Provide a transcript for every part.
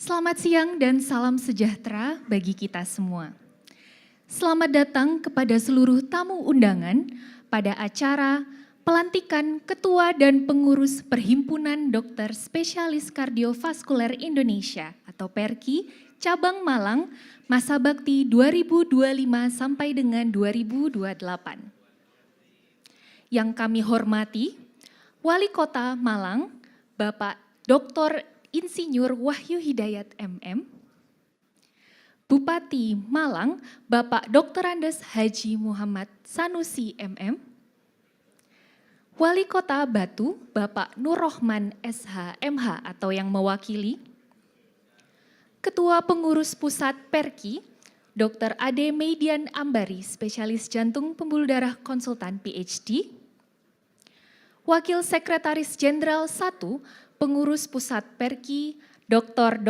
Selamat siang dan salam sejahtera bagi kita semua. Selamat datang kepada seluruh tamu undangan pada acara pelantikan Ketua dan Pengurus Perhimpunan Dokter Spesialis Kardiovaskuler Indonesia atau PERKI Cabang Malang masa bakti 2025 sampai dengan 2028. Yang kami hormati, Wali Kota Malang, Bapak Dr. Insinyur Wahyu Hidayat MM, Bupati Malang, Bapak Dr. Andes Haji Muhammad Sanusi MM, Wali Kota Batu, Bapak Nur Rohman SH MH atau yang mewakili, Ketua Pengurus Pusat PERKI, Dr. Ade Median Ambari, Spesialis Jantung Pembuluh Darah Konsultan PhD, Wakil Sekretaris Jenderal 1, Pengurus Pusat PERKI, Dr.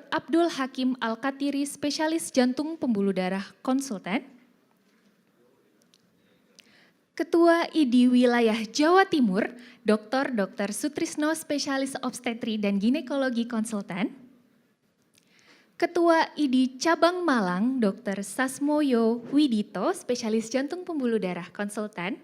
Abdul Hakim Al-Katiri, Spesialis Jantung Pembuluh Darah Konsultan, Ketua IDI Wilayah Jawa Timur, Dr. Sutrisno, Spesialis Obstetri dan Ginekologi Konsultan, Ketua IDI Cabang Malang, Dr. Sasmoyo Widito, Spesialis Jantung Pembuluh Darah Konsultan,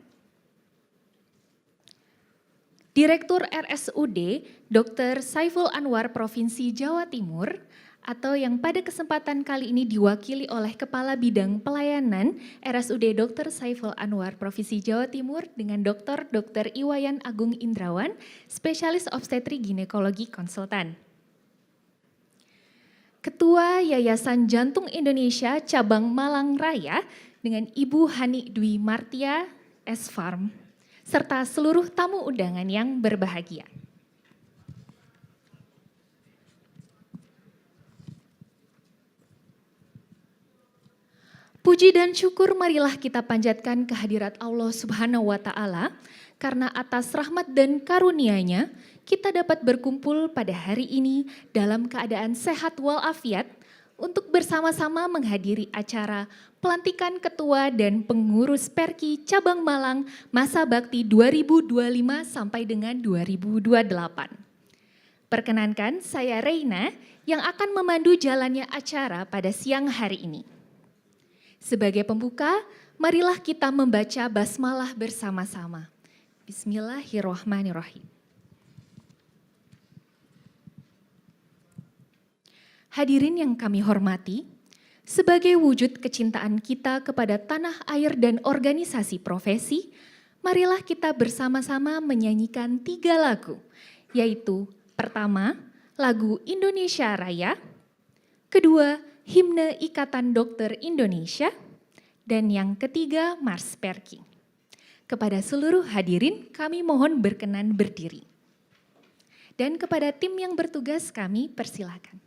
Direktur RSUD Dr. Saiful Anwar Provinsi Jawa Timur atau yang pada kesempatan kali ini diwakili oleh Kepala Bidang Pelayanan RSUD Dr. Saiful Anwar Provinsi Jawa Timur dengan Dr. Iwayan Agung Indrawan, Spesialis Obstetri Ginekologi Konsultan. Ketua Yayasan Jantung Indonesia Cabang Malang Raya dengan Ibu Hani Dwi Martia S.Farm, serta seluruh tamu undangan yang berbahagia. Puji dan syukur marilah kita panjatkan kehadirat Allah Subhanahu wa Ta'ala, karena atas rahmat dan karunia-Nya kita dapat berkumpul pada hari ini dalam keadaan sehat walafiat untuk bersama-sama menghadiri acara pelantikan Ketua dan Pengurus PERKI Cabang Malang masa bakti 2025 sampai dengan 2028. Perkenankan saya Reina yang akan memandu jalannya acara pada siang hari ini. Sebagai pembuka, marilah kita membaca basmalah bersama-sama. Bismillahirrahmanirrahim. Hadirin yang kami hormati, sebagai wujud kecintaan kita kepada tanah air dan organisasi profesi, marilah kita bersama-sama menyanyikan 3 lagu, yaitu pertama, lagu Indonesia Raya, kedua, Himne Ikatan Dokter Indonesia, dan yang ketiga, Mars PERKI. Kepada seluruh hadirin, kami mohon berkenan berdiri. Dan kepada tim yang bertugas kami persilakan.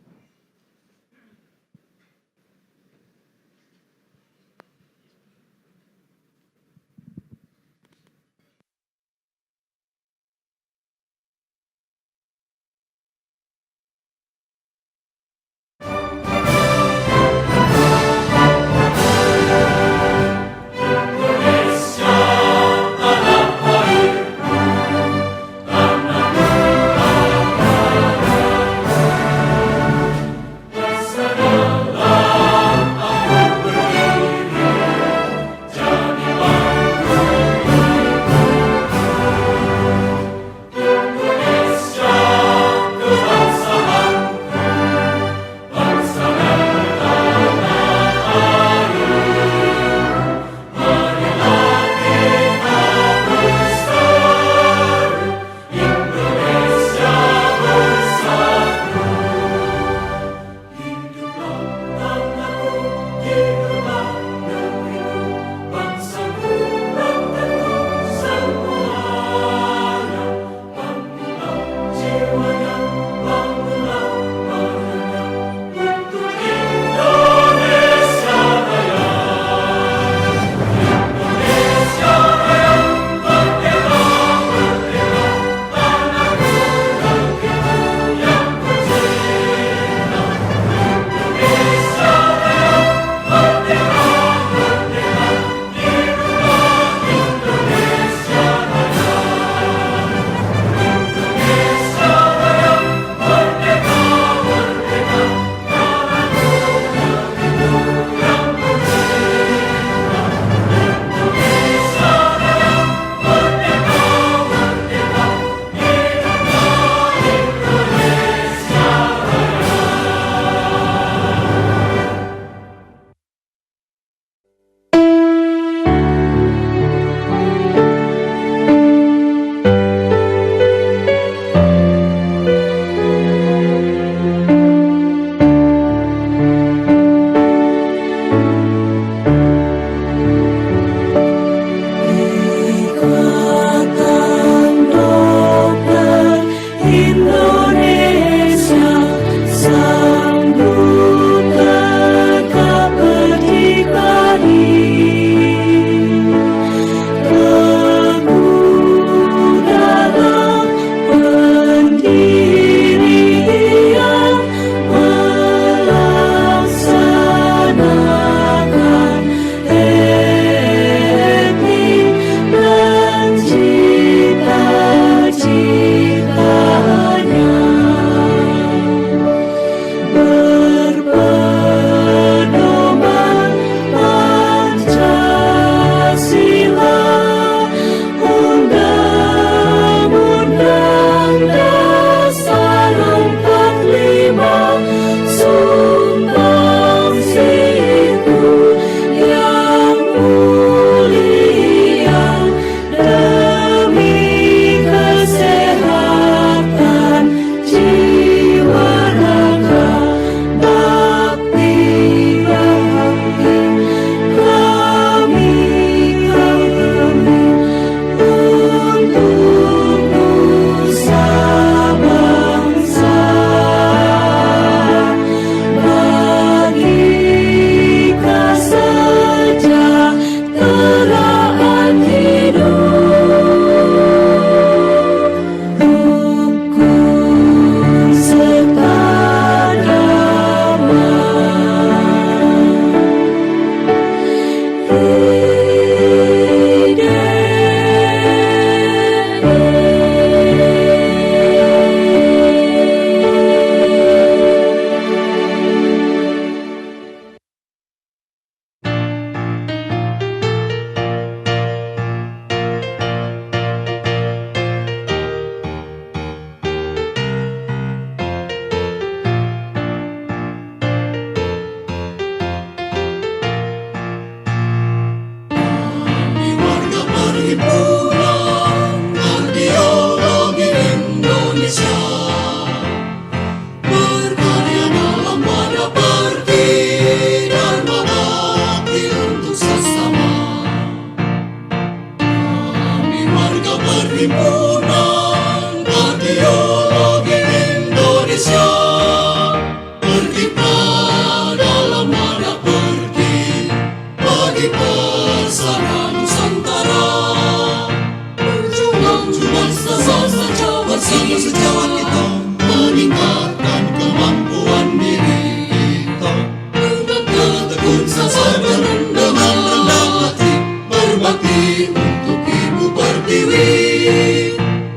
sejawat kita, meningkatkan kemampuan diri kita. Dengan tekun sasaran, dengan rendah hati, berbakti untuk Ibu Pertiwi.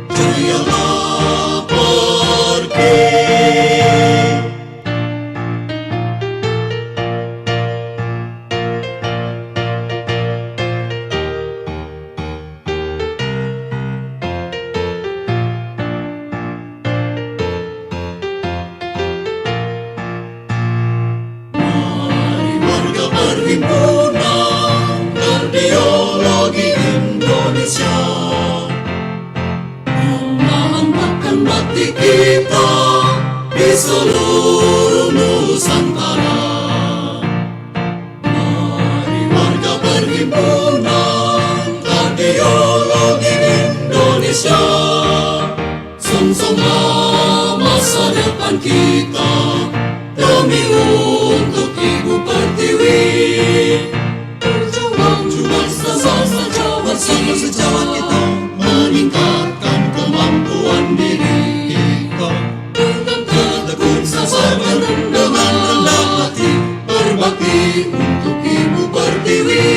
Jayalah Pertiwi. Perhimpunan Kardiologi Indonesia mengangkatkan bakti kita di seluruh Nusantara. Mari warga Perhimpunan Kardiologi Indonesia, songsonglah masa depan kita demi untuk Ibu Pertiwi. Berjuang bersama sejawat kita, meningkatkan kemampuan diri kita. Dengan tekun sasaran, dengan rendah hati, berbakti untuk Ibu Pertiwi.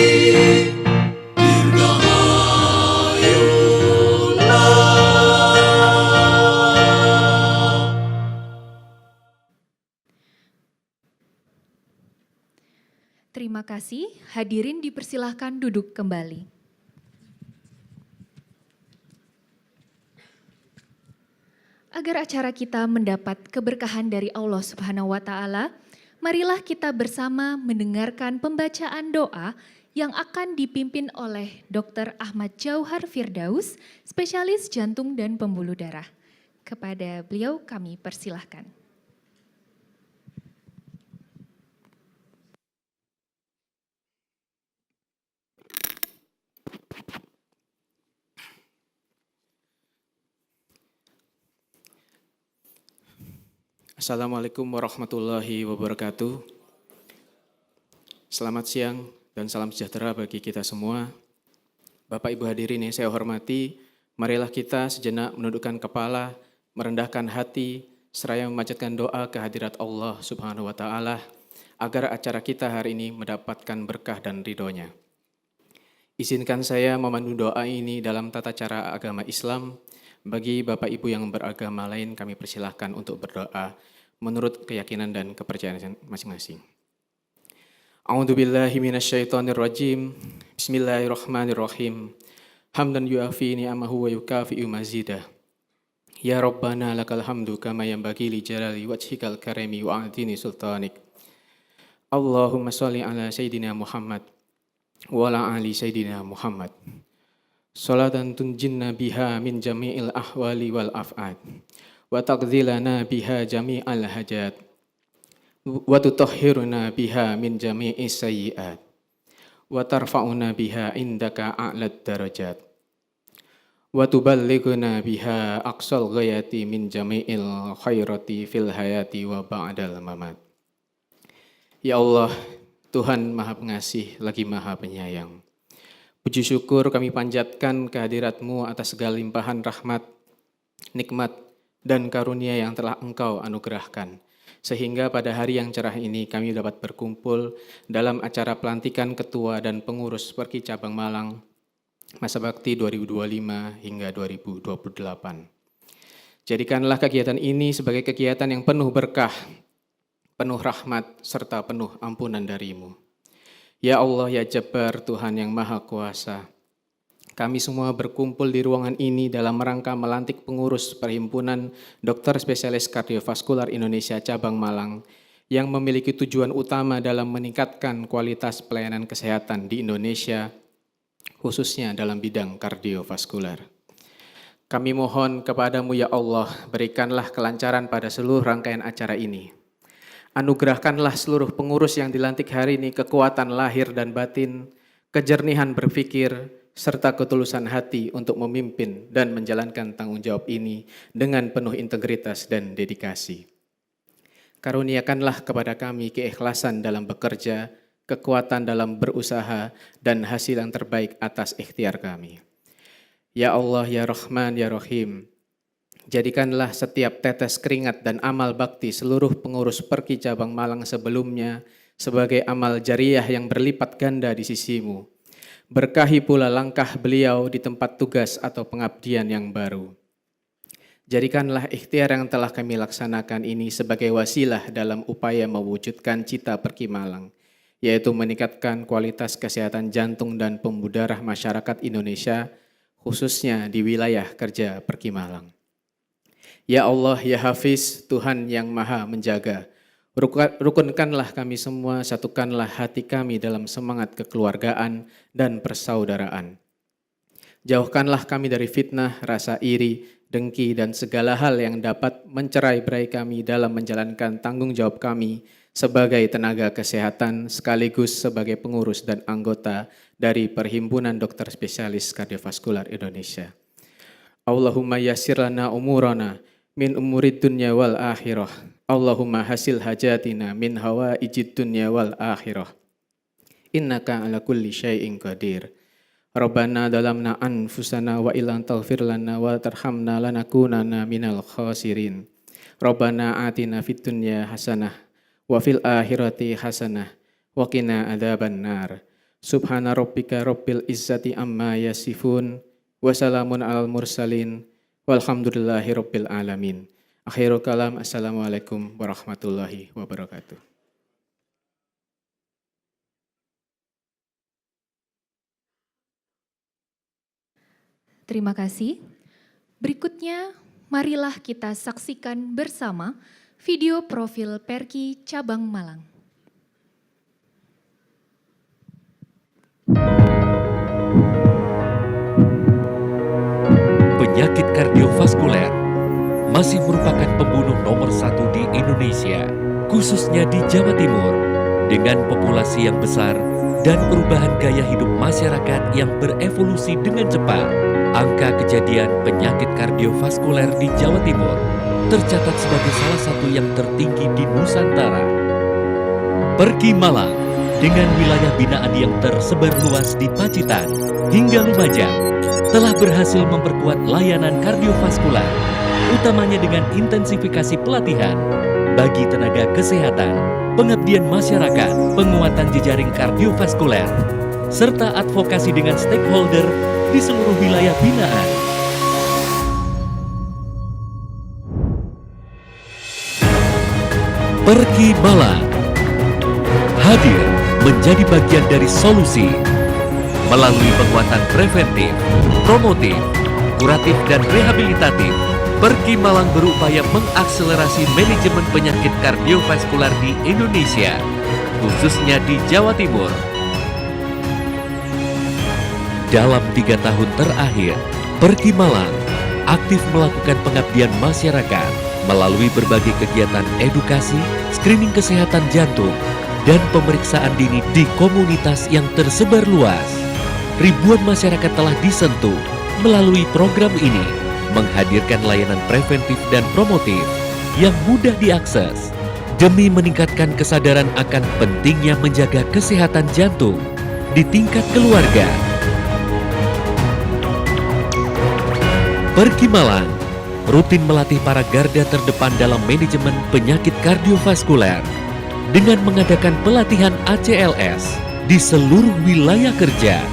Terima kasih, hadirin dipersilahkan duduk kembali. Agar acara kita mendapat keberkahan dari Allah Subhanahu wa Ta'ala, marilah kita bersama mendengarkan pembacaan doa yang akan dipimpin oleh Dr. Ahmad Jauhar Firdaus, spesialis jantung dan pembuluh darah. Kepada beliau kami persilahkan. Assalamualaikum warahmatullahi wabarakatuh. Selamat siang dan salam sejahtera bagi kita semua. Bapak Ibu hadirin yang saya hormati, marilah kita sejenak menundukkan kepala, merendahkan hati, seraya memanjatkan doa kehadirat Allah Subhanahu wa Ta'ala agar acara kita hari ini mendapatkan berkah dan ridhonya. Izinkan saya memandu doa ini dalam tata cara agama Islam. Bagi Bapak Ibu yang beragama lain, kami persilahkan untuk berdoa menurut keyakinan dan kepercayaan masing-masing. A'udzubillahi minasyaitonirrajim. Bismillahirrahmanirrahim. Hamdan yuafi ni'amahu wa yukafi'u mazidah. Ya Rabbana lakal hamdu kama yanbaghi li jalali wajhikal karimi wa 'azimi sultanik. Allahumma sholli ala sayyidina Muhammad wa ala ali sayyidina Muhammad. Salatan tunjinna biha min jami'il ahwali wal af'ad wa taqdhilana biha jami'al hajat wa tutahhiruna biha min jami'is sayyi'at wa tarfa'una biha indaka a'lad darajat wa tuballighuna biha aqsal ghayati min jami'il khairati fil hayati wa ba'dal mamat. Ya Allah, Tuhan Maha Pengasih lagi Maha Penyayang. Puji syukur kami panjatkan kehadirat-Mu atas segala limpahan rahmat, nikmat, dan karunia yang telah Engkau anugerahkan. Sehingga pada hari yang cerah ini kami dapat berkumpul dalam acara pelantikan Ketua dan Pengurus Perki Cabang Malang Masa Bakti 2025 hingga 2028. Jadikanlah kegiatan ini sebagai kegiatan yang penuh berkah, penuh rahmat, serta penuh ampunan dari-Mu. Ya Allah, ya Jabbar, Tuhan yang Maha Kuasa, kami semua berkumpul di ruangan ini dalam rangka melantik pengurus Perhimpunan Dokter Spesialis Kardiovaskular Indonesia Cabang Malang yang memiliki tujuan utama dalam meningkatkan kualitas pelayanan kesehatan di Indonesia, khususnya dalam bidang kardiovaskular. Kami mohon kepadamu ya Allah, berikanlah kelancaran pada seluruh rangkaian acara ini. Anugerahkanlah seluruh pengurus yang dilantik hari ini kekuatan lahir dan batin, kejernihan berpikir, serta ketulusan hati untuk memimpin dan menjalankan tanggung jawab ini dengan penuh integritas dan dedikasi. Karuniakanlah kepada kami keikhlasan dalam bekerja, kekuatan dalam berusaha, dan hasil yang terbaik atas ikhtiar kami. Ya Allah, ya Rahman, ya Rahim, Jadikanlah setiap tetes keringat dan amal bakti seluruh pengurus Perki Cabang Malang sebelumnya sebagai amal jariah yang berlipat ganda di sisimu. Berkahi pula langkah beliau di tempat tugas atau pengabdian yang baru. Jadikanlah ikhtiar yang telah kami laksanakan ini sebagai wasilah dalam upaya mewujudkan cita Perki Malang, yaitu meningkatkan kualitas kesehatan jantung dan pembuluh darah masyarakat Indonesia, khususnya di wilayah kerja Perki Malang. Ya Allah, ya Hafiz, Tuhan yang maha menjaga, rukunkanlah kami semua, satukanlah hati kami dalam semangat kekeluargaan dan persaudaraan. Jauhkanlah kami dari fitnah, rasa iri, dengki, dan segala hal yang dapat mencerai-berai kami dalam menjalankan tanggung jawab kami sebagai tenaga kesehatan sekaligus sebagai pengurus dan anggota dari Perhimpunan Dokter Spesialis Kardiovaskular Indonesia. Allahumma yassir lana umurana min umurid dunya wal akhirah. Allahumma hasil hajatina min hawaijid dunya wal akhirah. Innaka ala kulli syai'in qadir. Rabbana dalamna anfusana wa ilang taghfir lana wa tarhamna lanakunanna minal khasirin. Rabbana atina fid dunya hasanah wa fil akhirati hasanah wa qina adzabannar. Subhana rabbika rabbil izzati amma yasifun wa salamun alal mursalin walhamdulillahi rabbil alamin. Akhirul kalam, assalamualaikum warahmatullahi wabarakatuh. Terima kasih. Berikutnya, marilah kita saksikan bersama video profil Perki Cabang Malang. Penyakit kardiovaskuler masih merupakan pembunuh nomor 1 di Indonesia, khususnya di Jawa Timur, dengan populasi yang besar dan perubahan gaya hidup masyarakat yang berevolusi dengan cepat. Angka kejadian penyakit kardiovaskuler di Jawa Timur tercatat sebagai salah satu yang tertinggi di Nusantara. Perki Malang dengan wilayah binaan yang tersebar luas di Pacitan hingga Lumajang telah berhasil memperkuat layanan kardiovaskular, utamanya dengan intensifikasi pelatihan bagi tenaga kesehatan, pengabdian masyarakat, penguatan jejaring kardiovaskuler, serta advokasi dengan stakeholder di seluruh wilayah binaan. Perki Malang hadir menjadi bagian dari solusi melalui penguatan preventif, promotif, kuratif, dan rehabilitatif. Perki Malang berupaya mengakselerasi manajemen penyakit kardiovaskular di Indonesia, khususnya di Jawa Timur. Dalam 3 tahun terakhir, Perki Malang aktif melakukan pengabdian masyarakat melalui berbagai kegiatan edukasi, screening kesehatan jantung, dan pemeriksaan dini di komunitas yang tersebar luas. Ribuan masyarakat telah disentuh melalui program ini, menghadirkan layanan preventif dan promotif yang mudah diakses demi meningkatkan kesadaran akan pentingnya menjaga kesehatan jantung di tingkat keluarga. Perki Malang rutin melatih para garda terdepan dalam manajemen penyakit kardiovaskuler dengan mengadakan pelatihan ACLS di seluruh wilayah kerja.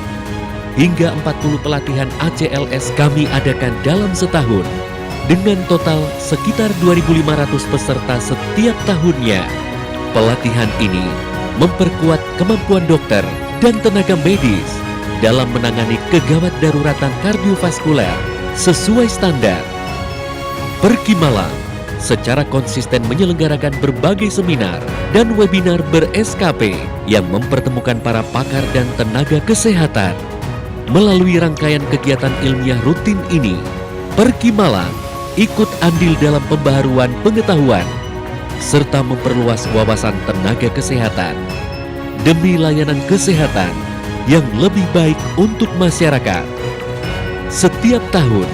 Hingga 40 pelatihan ACLS kami adakan dalam setahun dengan total sekitar 2.500 peserta setiap tahunnya. Pelatihan ini memperkuat kemampuan dokter dan tenaga medis dalam menangani kegawat daruratan kardiovaskuler sesuai standar. Perki Malang secara konsisten menyelenggarakan berbagai seminar dan webinar ber-SKP yang mempertemukan para pakar dan tenaga kesehatan. Melalui rangkaian kegiatan ilmiah rutin ini, Perki Malang ikut andil dalam pembaharuan pengetahuan serta memperluas wawasan tenaga kesehatan demi layanan kesehatan yang lebih baik untuk masyarakat. Setiap tahun,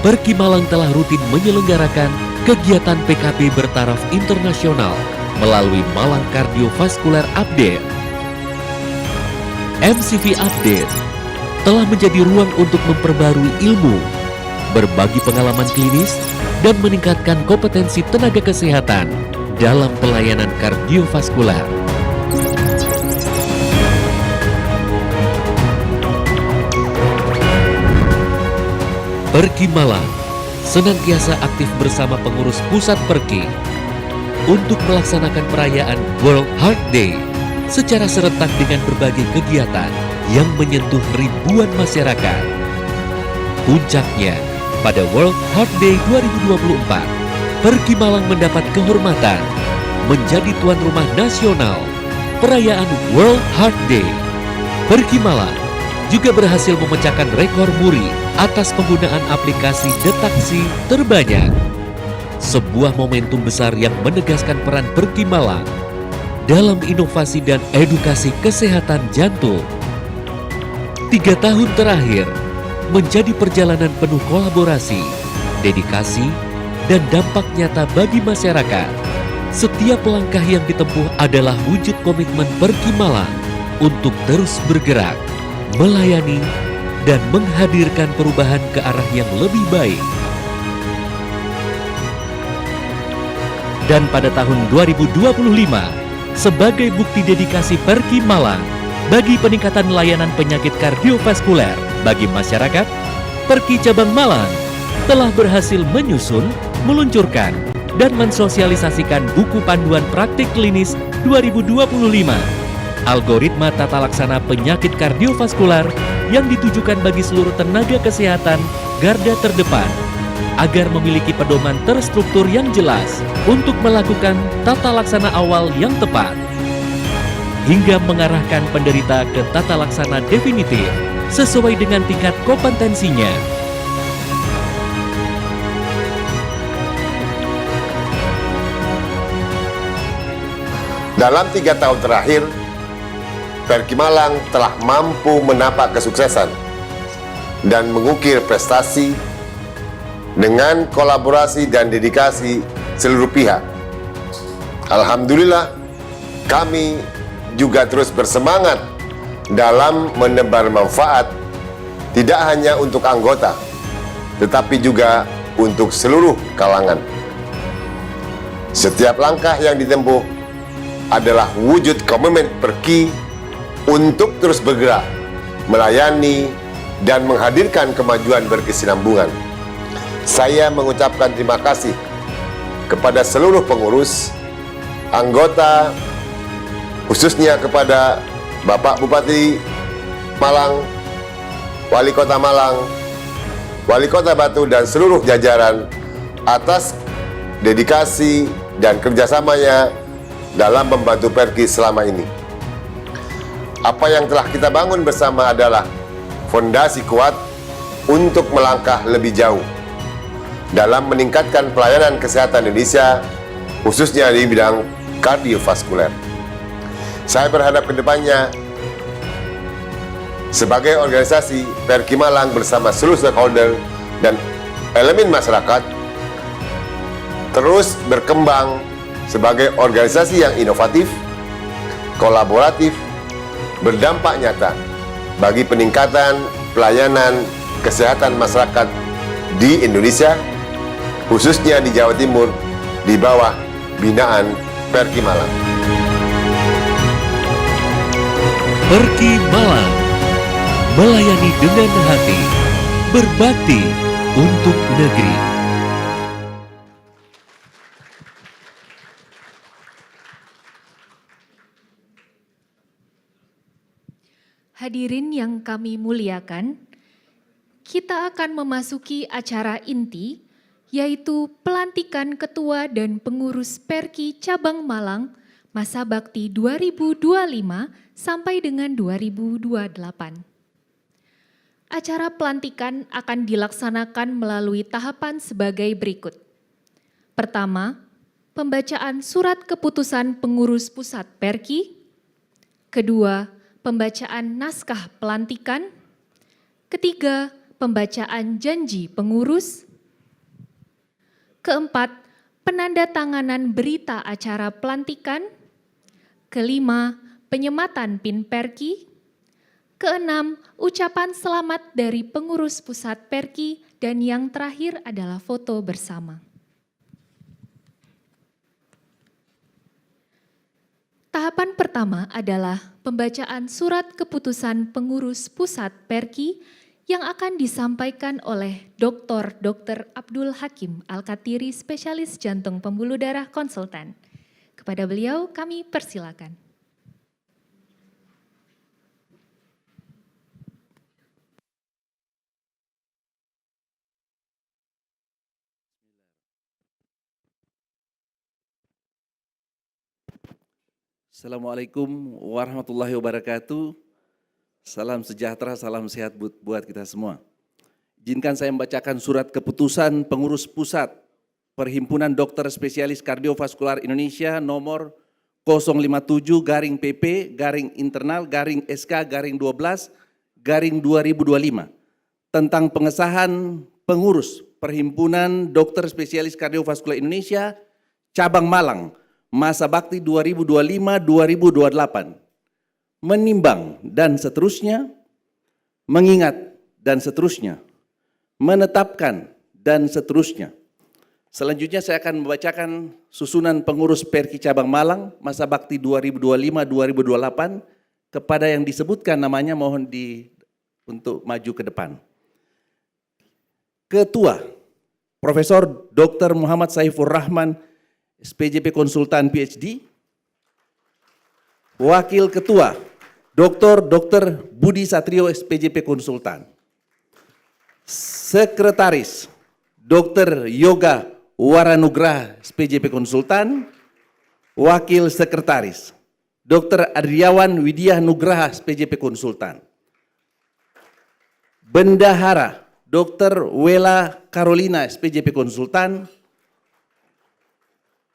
Perki Malang telah rutin menyelenggarakan kegiatan PKP bertaraf internasional melalui Malang Cardiovascular Update. MCV Update telah menjadi ruang untuk memperbarui ilmu, berbagi pengalaman klinis, dan meningkatkan kompetensi tenaga kesehatan dalam pelayanan kardiovaskular. Perki Malang senantiasa aktif bersama pengurus pusat Perki untuk melaksanakan perayaan World Heart Day secara serentak dengan berbagai kegiatan yang menyentuh ribuan masyarakat. Puncaknya, pada World Heart Day 2024, Perki Malang mendapat kehormatan menjadi tuan rumah nasional perayaan World Heart Day. Perki Malang juga berhasil memecahkan rekor muri atas penggunaan aplikasi deteksi terbanyak. Sebuah momentum besar yang menegaskan peran Perki Malang dalam inovasi dan edukasi kesehatan jantung. 3 tahun terakhir menjadi perjalanan penuh kolaborasi, dedikasi, dan dampak nyata bagi masyarakat. Setiap langkah yang ditempuh adalah wujud komitmen Perki Malang untuk terus bergerak, melayani, dan menghadirkan perubahan ke arah yang lebih baik. Dan pada tahun 2025, sebagai bukti dedikasi Perki Malang bagi peningkatan layanan penyakit kardiovaskuler bagi masyarakat, Perki Cabang Malang telah berhasil menyusun, meluncurkan, dan mensosialisasikan buku panduan praktik klinis 2025, algoritma tata laksana penyakit kardiovaskular yang ditujukan bagi seluruh tenaga kesehatan garda terdepan, agar memiliki pedoman terstruktur yang jelas untuk melakukan tata laksana awal yang tepat, hingga mengarahkan penderita ke tata laksana definitif sesuai dengan tingkat kompetensinya. Dalam 3 tahun terakhir, Perki Malang telah mampu menapak kesuksesan dan mengukir prestasi dengan kolaborasi dan dedikasi seluruh pihak. Alhamdulillah, kami juga terus bersemangat dalam menebar manfaat tidak hanya untuk anggota, tetapi juga untuk seluruh kalangan. Setiap langkah yang ditempuh adalah wujud komitmen Perki untuk terus bergerak, melayani, dan menghadirkan kemajuan berkesinambungan. Saya mengucapkan terima kasih kepada seluruh pengurus, anggota, khususnya kepada Bapak Bupati Malang, Wali Kota Malang, Wali Kota Batu, dan seluruh jajaran atas dedikasi dan kerjasamanya dalam membantu Perki selama ini. Apa yang telah kita bangun bersama adalah fondasi kuat untuk melangkah lebih jauh dalam meningkatkan pelayanan kesehatan Indonesia, khususnya di bidang kardiovaskuler. Saya berharap ke depannya, sebagai organisasi, Perki Malang bersama seluruh stakeholder dan elemen masyarakat terus berkembang sebagai organisasi yang inovatif, kolaboratif, berdampak nyata bagi peningkatan pelayanan kesehatan masyarakat di Indonesia, khususnya di Jawa Timur, di bawah binaan Perki Malang. Perki Malang, melayani dengan hati, berbakti untuk negeri. Hadirin yang kami muliakan, kita akan memasuki acara inti, yaitu pelantikan Ketua dan Pengurus Perki Cabang Malang masa bakti 2025 sampai dengan 2028. Acara pelantikan akan dilaksanakan melalui tahapan sebagai berikut. Pertama, pembacaan surat keputusan pengurus pusat Perki. Kedua, pembacaan naskah pelantikan. Ketiga, pembacaan janji pengurus. Keempat, penandatanganan berita acara pelantikan. Kelima, penyematan PIN Perki. Keenam, ucapan selamat dari pengurus pusat Perki. Dan yang terakhir adalah foto bersama. Tahapan pertama adalah pembacaan surat keputusan pengurus pusat Perki yang akan disampaikan oleh Dr. Abdul Hakim Al-Katiri, spesialis jantung pembuluh darah konsultan. Kepada beliau kami persilakan. Assalamualaikum warahmatullahi wabarakatuh. Salam sejahtera, salam sehat buat kita semua. Izinkan saya membacakan surat keputusan pengurus pusat Perhimpunan Dokter Spesialis Kardiovaskular Indonesia nomor 057-PP-internal-SK-12-2025 tentang pengesahan pengurus Perhimpunan Dokter Spesialis Kardiovaskular Indonesia Cabang Malang masa bakti 2025-2028, menimbang dan seterusnya, mengingat dan seterusnya, menetapkan dan seterusnya. Selanjutnya saya akan membacakan susunan pengurus Perki Cabang Malang masa bakti 2025-2028 kepada yang disebutkan namanya mohon untuk maju ke depan. Ketua Profesor Dr. Muhammad Saifur Rahman, SPJP Konsultan PhD. Wakil Ketua Dr. Budi Satrio, SPJP Konsultan. Sekretaris Dr. Yoga Waranugraha, SPJP Konsultan. Wakil Sekretaris Dr. Adriawan Widya Nugraha, SPJP Konsultan. Bendahara Dr. Wela Carolina, SPJP Konsultan.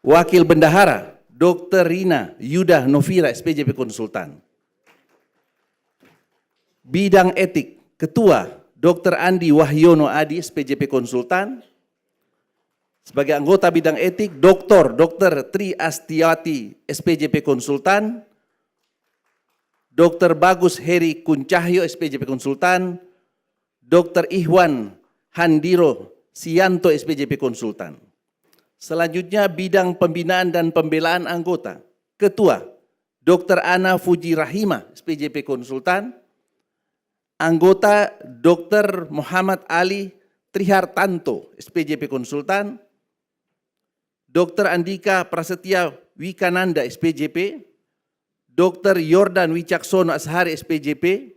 Wakil Bendahara Dr. Rina Yuda Novira, SPJP Konsultan. Bidang Etik Ketua Dr. Andi Wahyono Adi, SPJP Konsultan. Sebagai anggota bidang etik Dr. Tri Astiawati, SPJP Konsultan. Dr. Bagus Heri Kuncahyo, SPJP Konsultan. Dr. Ihwan Handiro Sianto, SPJP Konsultan. Selanjutnya bidang pembinaan dan pembelaan anggota. Ketua Dr. Ana Fuji Rahima, SPJP Konsultan. Anggota Dr. Muhammad Ali Trihartanto, SPJP Konsultan. Dr. Andika Prasetya Wikananda, SPJP. Dr. Yordan Wicaksono Ashari, SPJP.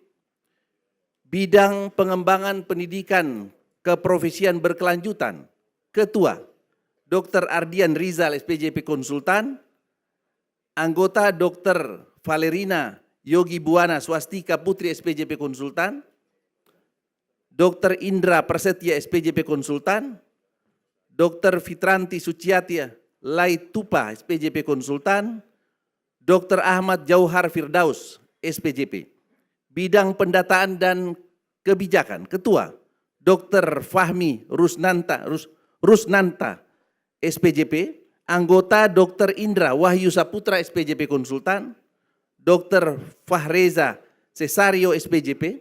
Bidang pengembangan pendidikan keprofesian berkelanjutan. Ketua Dr. Ardian Rizal, SPJP Konsultan. Anggota Dr. Valerina Yogi Buana Swastika Putri, SPJP Konsultan. Dr. Indra Prasetya, SPJP Konsultan. Dr. Fitranti Suciatia Laitupa, SPJP Konsultan. Dr. Ahmad Jauhar Firdaus, SPJP. Bidang pendataan dan kebijakan. Ketua Dr. Fahmi Rusnanta, SPJP. Anggota Dr. Indra Wahyu Saputra, SPJP Konsultan. Dr. Fahreza Cesario, SPJP.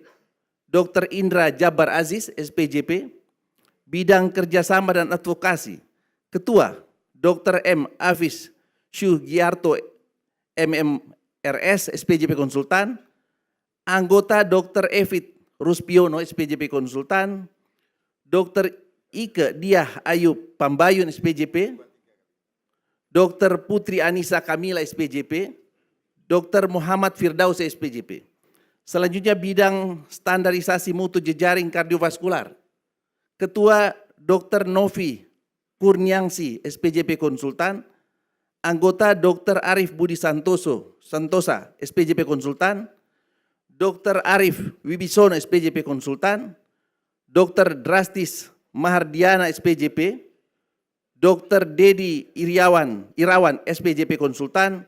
Dr. Indra Jabar Aziz, SPJP. Bidang kerjasama dan advokasi. Ketua Dr. M. Afis Syugiarto, MMRS, SPJP Konsultan. Anggota Dr. Evit Ruspiono, SPJP Konsultan. Dr. Ike Diah Ayub Pambayun, SPJP. Dr. Putri Anissa Kamila, SPJP. Dr. Muhammad Firdaus, SPJP. Selanjutnya bidang standarisasi mutu jejaring kardiovaskular. Ketua Dr. Novi Kurniangsi, SPJP Konsultan. Anggota Dr. Arif Budi Santosa, SPJP Konsultan. Dr. Arif Wibisono, SPJP Konsultan. Dr. Drastis Mahardiana, SPJP. Dr. Dedi Irawan, SPJP Konsultan.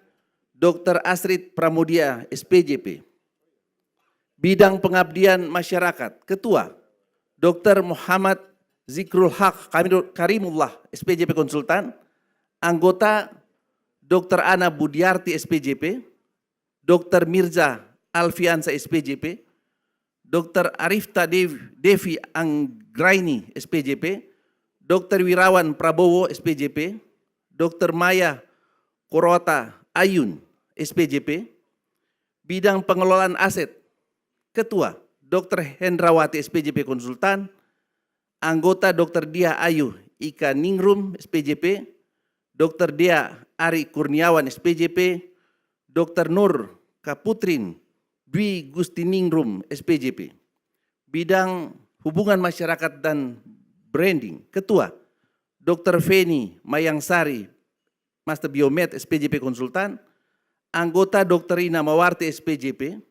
Dr. Astrid Pramudia, SPJP. Bidang pengabdian masyarakat. Ketua Dr. Muhammad Zikrul Haq Karimullah, SPJP Konsultan. Anggota Dr. Ana Budiarti, SPJP. Dr. Mirza Alfiansa, SPJP. Dr. Arifta Devi Anggraini, SPJP. Dr. Wirawan Prabowo, SPJP. Dr. Maya Korota Ayun, SPJP. Bidang pengelolaan aset, Ketua Dr. Hendrawati SPJP Konsultan, anggota Dr. Dia Ayu Ika Ningrum SPJP, Dr. Dia Ari Kurniawan SPJP, Dr. Nur Kaputrin Dwi Gustiningrum SPJP. Bidang hubungan masyarakat dan branding, Ketua Dr. Feni Mayangsari Master Biomed SPJP Konsultan, anggota Dr. Ina Mawarti SPJP,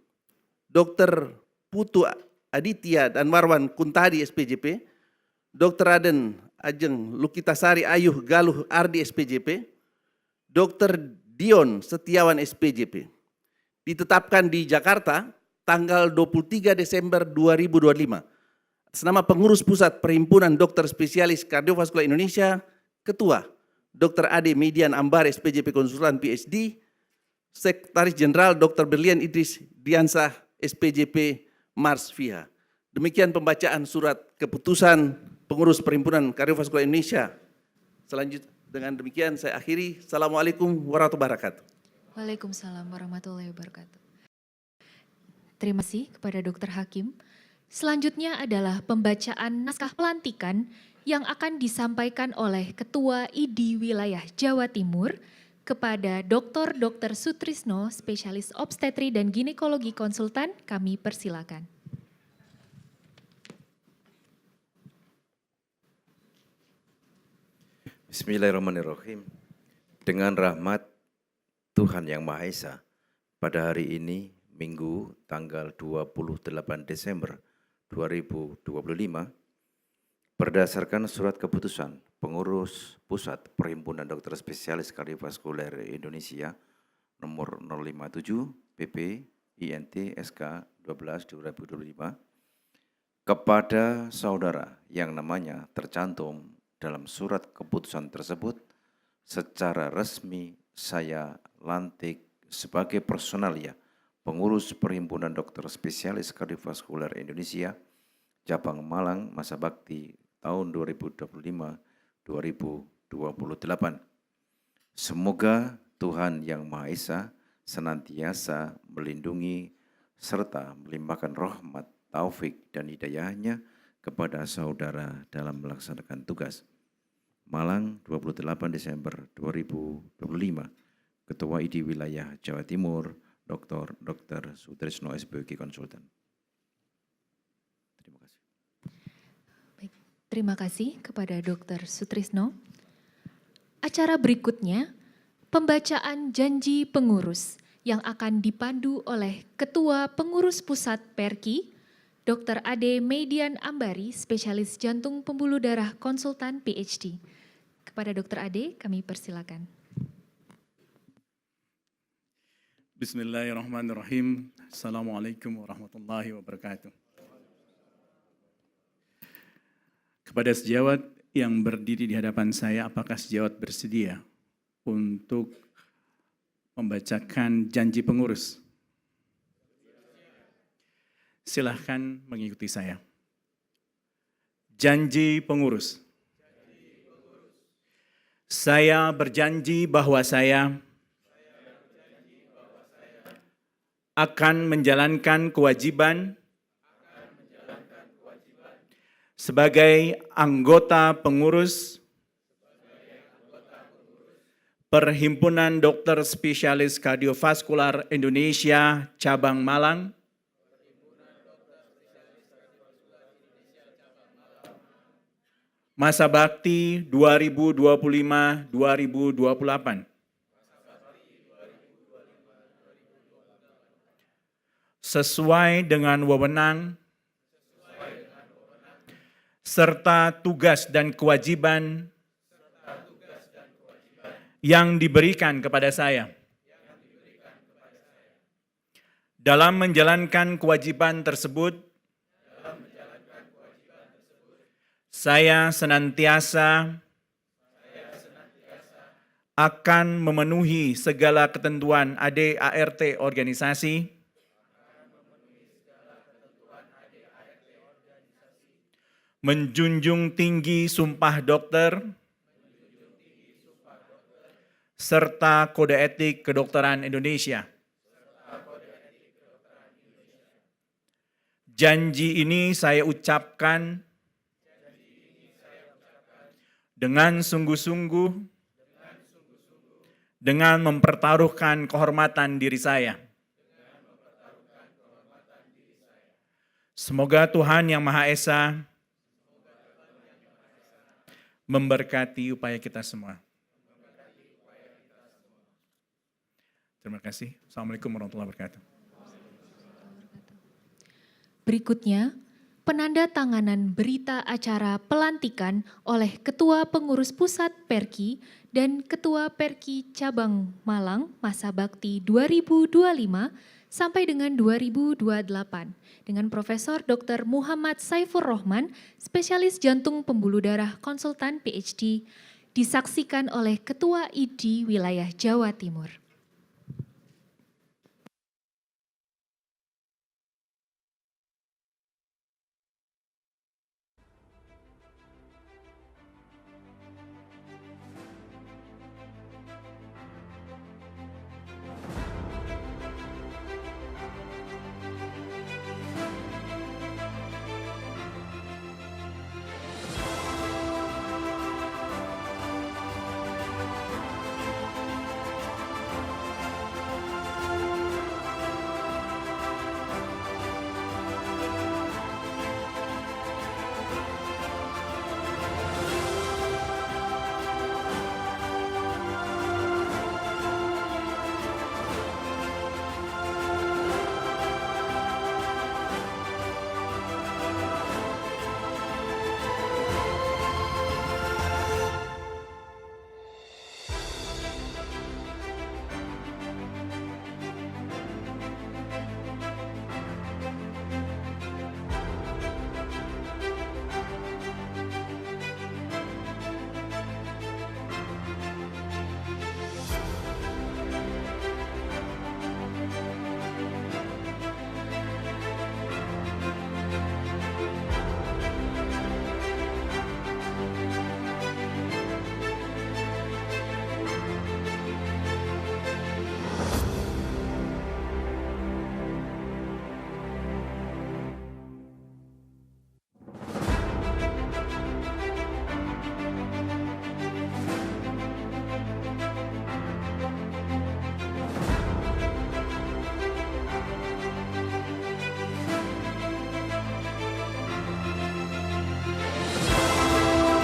Dr. Putu Aditya dan Marwan Kuntadi SPJP, Dr. Aden Ajeng Lukitasari Ayuh Galuh Ardi SPJP, Dr. Dion Setiawan SPJP. Ditetapkan di Jakarta tanggal 23 Desember 2025. Atas nama Pengurus Pusat Perhimpunan Dokter Spesialis Kardiovaskular Indonesia, Ketua Dr. Ade Median Ambar SPJP Konsultan PhD, Sekretaris Jenderal Dr. Berlian Idris Diansah SPJP Mars Fiha. Demikian pembacaan surat keputusan Pengurus Perhimpunan Kardiovaskular Indonesia. Selanjutnya dengan demikian saya akhiri. Assalamualaikum warahmatullahi wabarakatuh. Waalaikumsalam warahmatullahi wabarakatuh. Terima kasih kepada Dr. Hakim. Selanjutnya adalah pembacaan naskah pelantikan yang akan disampaikan oleh Ketua ID Wilayah Jawa Timur kepada Dr. Sutrisno, Spesialis Obstetri dan Ginekologi Konsultan. Kami persilakan. Bismillahirrahmanirrahim. Dengan rahmat Tuhan Yang Maha Esa, pada hari ini, Minggu, tanggal 28 Desember 2025, berdasarkan surat keputusan Pengurus Pusat Perhimpunan Dokter Spesialis Kardiovaskuler Indonesia nomor 057 PP INT SK 12/2025, kepada saudara yang namanya tercantum dalam surat keputusan tersebut, secara resmi saya lantik sebagai personalia Pengurus Perhimpunan Dokter Spesialis Kardiovaskuler Indonesia Cabang Malang masa bakti tahun 2025-2028. Semoga Tuhan Yang Maha Esa senantiasa melindungi serta melimpahkan rahmat, taufik dan hidayahnya kepada saudara dalam melaksanakan tugas. Malang, 28 Desember 2025, Ketua ID Wilayah Jawa Timur, Dr. Sutrisno SPG Konsultan. Terima kasih. Baik, terima kasih kepada Dr. Sutrisno. Acara berikutnya, pembacaan janji pengurus yang akan dipandu oleh Ketua Pengurus Pusat Perki, Dr. Ade Median Ambari, Spesialis Jantung Pembuluh Darah Konsultan PhD. Kepada Dr. Ade, kami persilakan. Bismillahirrahmanirrahim. Assalamualaikum warahmatullahi wabarakatuh. Kepada sejawat yang berdiri di hadapan saya, apakah sejawat bersedia untuk membacakan janji pengurus? Silahkan mengikuti saya. Janji pengurus. Saya berjanji bahwa saya akan menjalankan kewajiban sebagai anggota pengurus Perhimpunan Dokter Spesialis Kardiovaskular Indonesia Cabang Malang masa bakti 2025-2028. Sesuai dengan wewenang serta tugas dan kewajiban yang diberikan kepada saya. Dalam menjalankan kewajiban tersebut, saya senantiasa akan memenuhi segala ketentuan AD/ART organisasi, menjunjung tinggi sumpah dokter, serta Kode Etik Kedokteran Indonesia. Janji ini saya ucapkan dengan sungguh-sungguh, dengan mempertaruhkan kehormatan diri saya. Semoga Tuhan Yang Maha Esa memberkati upaya kita semua. Terima kasih. Assalamualaikum warahmatullahi wabarakatuh. Berikutnya, penandatanganan berita acara pelantikan oleh Ketua Pengurus Pusat Perki dan Ketua Perki Cabang Malang masa bakti 2025 sampai dengan 2028 dengan Profesor Dr. Muhammad Saifur Rohman, spesialis jantung pembuluh darah konsultan PhD, disaksikan oleh Ketua ID Wilayah Jawa Timur.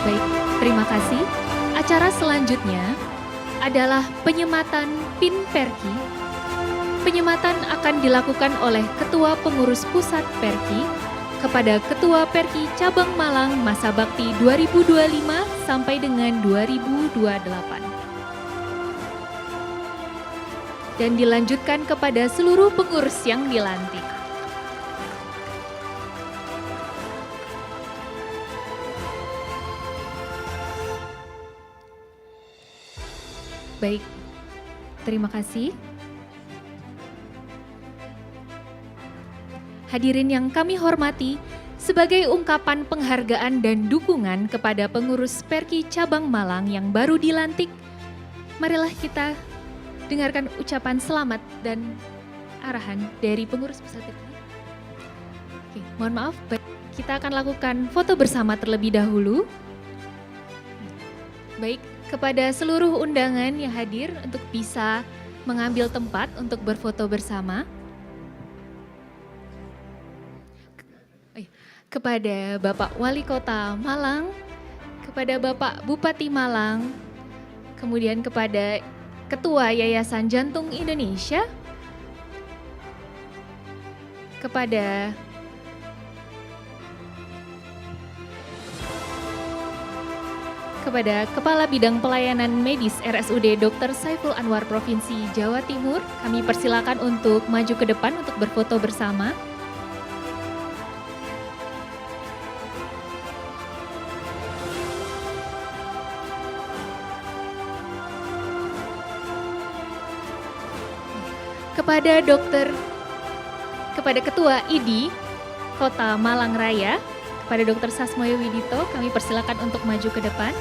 Baik, terima kasih. Acara selanjutnya adalah penyematan PIN Perki. Penyematan akan dilakukan oleh Ketua Pengurus Pusat Perki kepada Ketua Perki Cabang Malang masa bakti 2025 sampai dengan 2028. Dan dilanjutkan kepada seluruh pengurus yang dilantik. Baik, terima kasih. Hadirin yang kami hormati, sebagai ungkapan penghargaan dan dukungan kepada pengurus Perki Cabang Malang yang baru dilantik, marilah kita dengarkan ucapan selamat dan arahan dari pengurus pusat Perki. Oke, mohon maaf, kita akan lakukan foto bersama terlebih dahulu. Baik, kepada seluruh undangan yang hadir untuk bisa mengambil tempat untuk berfoto bersama. Kepada Bapak Wali Kota Malang, kepada Bapak Bupati Malang, kemudian kepada Ketua Yayasan Jantung Indonesia, kepada Kepala Bidang Pelayanan Medis RSUD Dr. Saiful Anwar Provinsi Jawa Timur, kami persilakan untuk maju ke depan untuk berfoto bersama. Kepada Ketua ID Kota Malang Raya, kepada Dr. Sasmoyo Widito, kami persilakan untuk maju ke depan.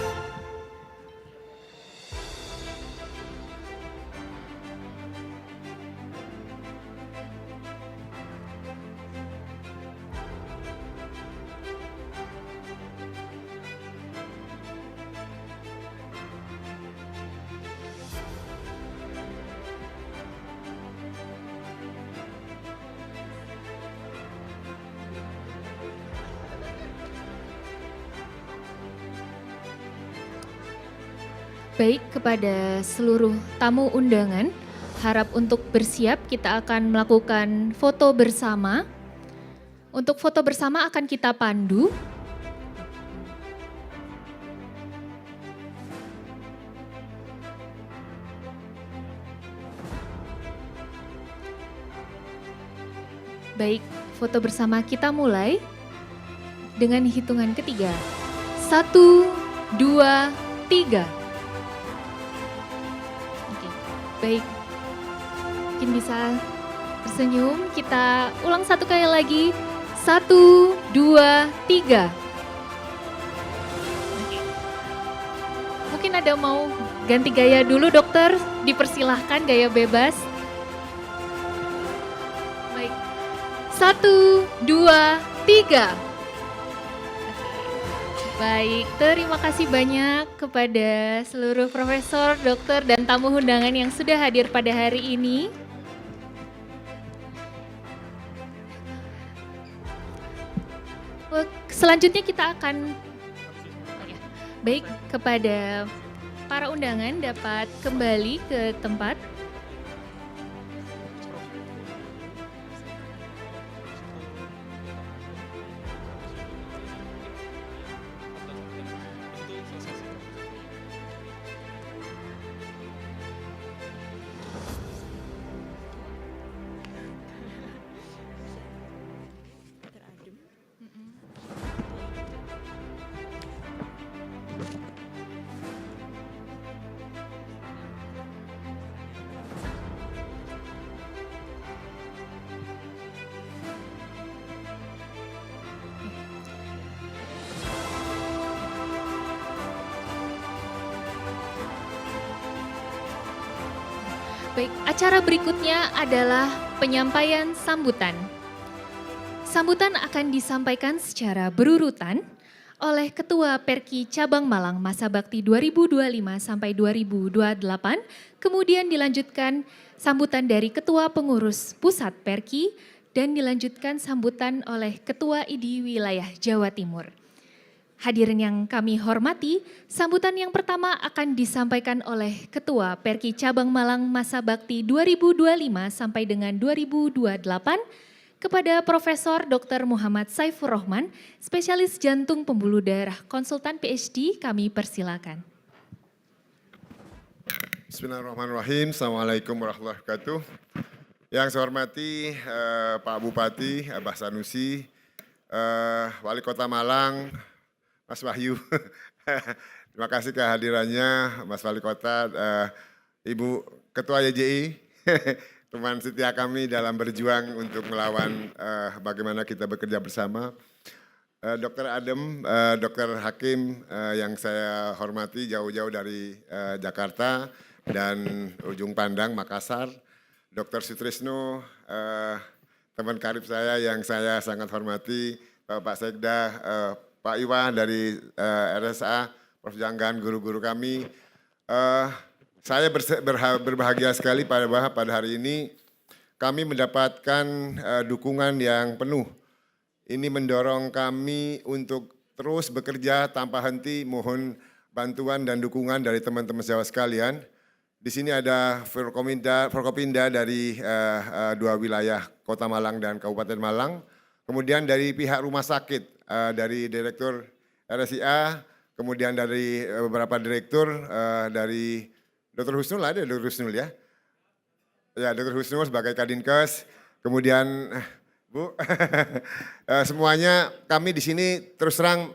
Baik, kepada seluruh tamu undangan, harap untuk bersiap, kita akan melakukan foto bersama. Untuk foto bersama akan kita pandu. Baik, foto bersama kita mulai dengan hitungan ketiga. 1, 2, 3. Oke, baik. Mungkin bisa tersenyum, kita ulang satu kali lagi. 1, 2, 3. Oke. Mungkin ada mau ganti gaya dulu dokter, dipersilahkan gaya bebas. Baik, 1, 2, 3. Baik, terima kasih banyak kepada seluruh profesor, dokter, dan tamu undangan yang sudah hadir pada hari ini. Selanjutnya kita akan, baik, kepada para undangan dapat kembali ke tempat. Baik, acara berikutnya adalah penyampaian sambutan. Sambutan akan disampaikan secara berurutan oleh Ketua Perki Cabang Malang masa bakti 2025 sampai 2028, kemudian dilanjutkan sambutan dari Ketua Pengurus Pusat Perki dan dilanjutkan sambutan oleh Ketua IDI Wilayah Jawa Timur. Hadirin yang kami hormati, sambutan yang pertama akan disampaikan oleh Ketua Perki Cabang Malang masa bakti 2025 sampai dengan 2028 kepada Profesor Dr. Muhammad Saifur Rahman, spesialis jantung pembuluh darah, konsultan PhD, kami persilakan. Bismillahirrahmanirrahim. Assalamualaikum warahmatullahi wabarakatuh. Yang saya hormati Pak Bupati Abah Sanusi, Wali Kota Malang, Mas Wahyu. Terima kasih kehadirannya Mas Wali Kota, Ibu Ketua YJI, teman setia kami dalam berjuang untuk melawan bagaimana kita bekerja bersama. Dr. Adem, Dr. Hakim yang saya hormati jauh-jauh dari Jakarta dan ujung pandang Makassar. Dr. Sutrisno, teman karib saya yang saya sangat hormati, Pak Sekda, Pak Iwan dari RSA, Prof. Janggan, guru-guru kami. Saya berbahagia sekali pada hari ini kami mendapatkan dukungan yang penuh. Ini mendorong kami untuk terus bekerja tanpa henti, mohon bantuan dan dukungan dari teman-teman sejawat sekalian. Di sini ada Forkopinda dari dua wilayah Kota Malang dan Kabupaten Malang. Kemudian dari pihak rumah sakit, dari Direktur RSIA, kemudian dari beberapa direktur, dari Dr. Husnul, ada Dr. Husnul ya? Ya, Dr. Husnul sebagai Kadinkes, kemudian Bu, semuanya kami di sini terus terang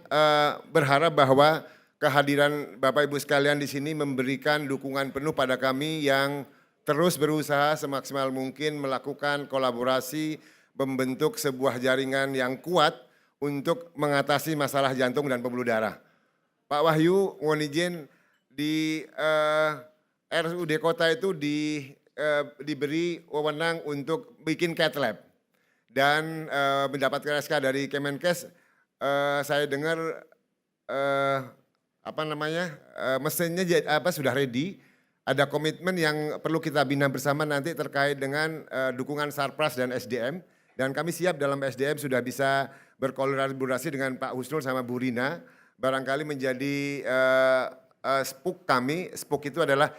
berharap bahwa kehadiran Bapak Ibu sekalian di sini memberikan dukungan penuh pada kami yang terus berusaha semaksimal mungkin melakukan kolaborasi, membentuk sebuah jaringan yang kuat untuk mengatasi masalah jantung dan pembuluh darah. Pak Wahyu, mohon izin di RSUD Kota itu diberi wewenang untuk bikin cath lab dan mendapatkan SK dari Kemenkes. Saya dengar mesinnya sudah ready. Ada komitmen yang perlu kita bina bersama nanti terkait dengan dukungan Sarpras dan SDM. Dan kami siap dalam SDM sudah bisa berkolaborasi dengan Pak Husnul sama Bu Rina. Barangkali menjadi SPUK kami. SPUK itu adalah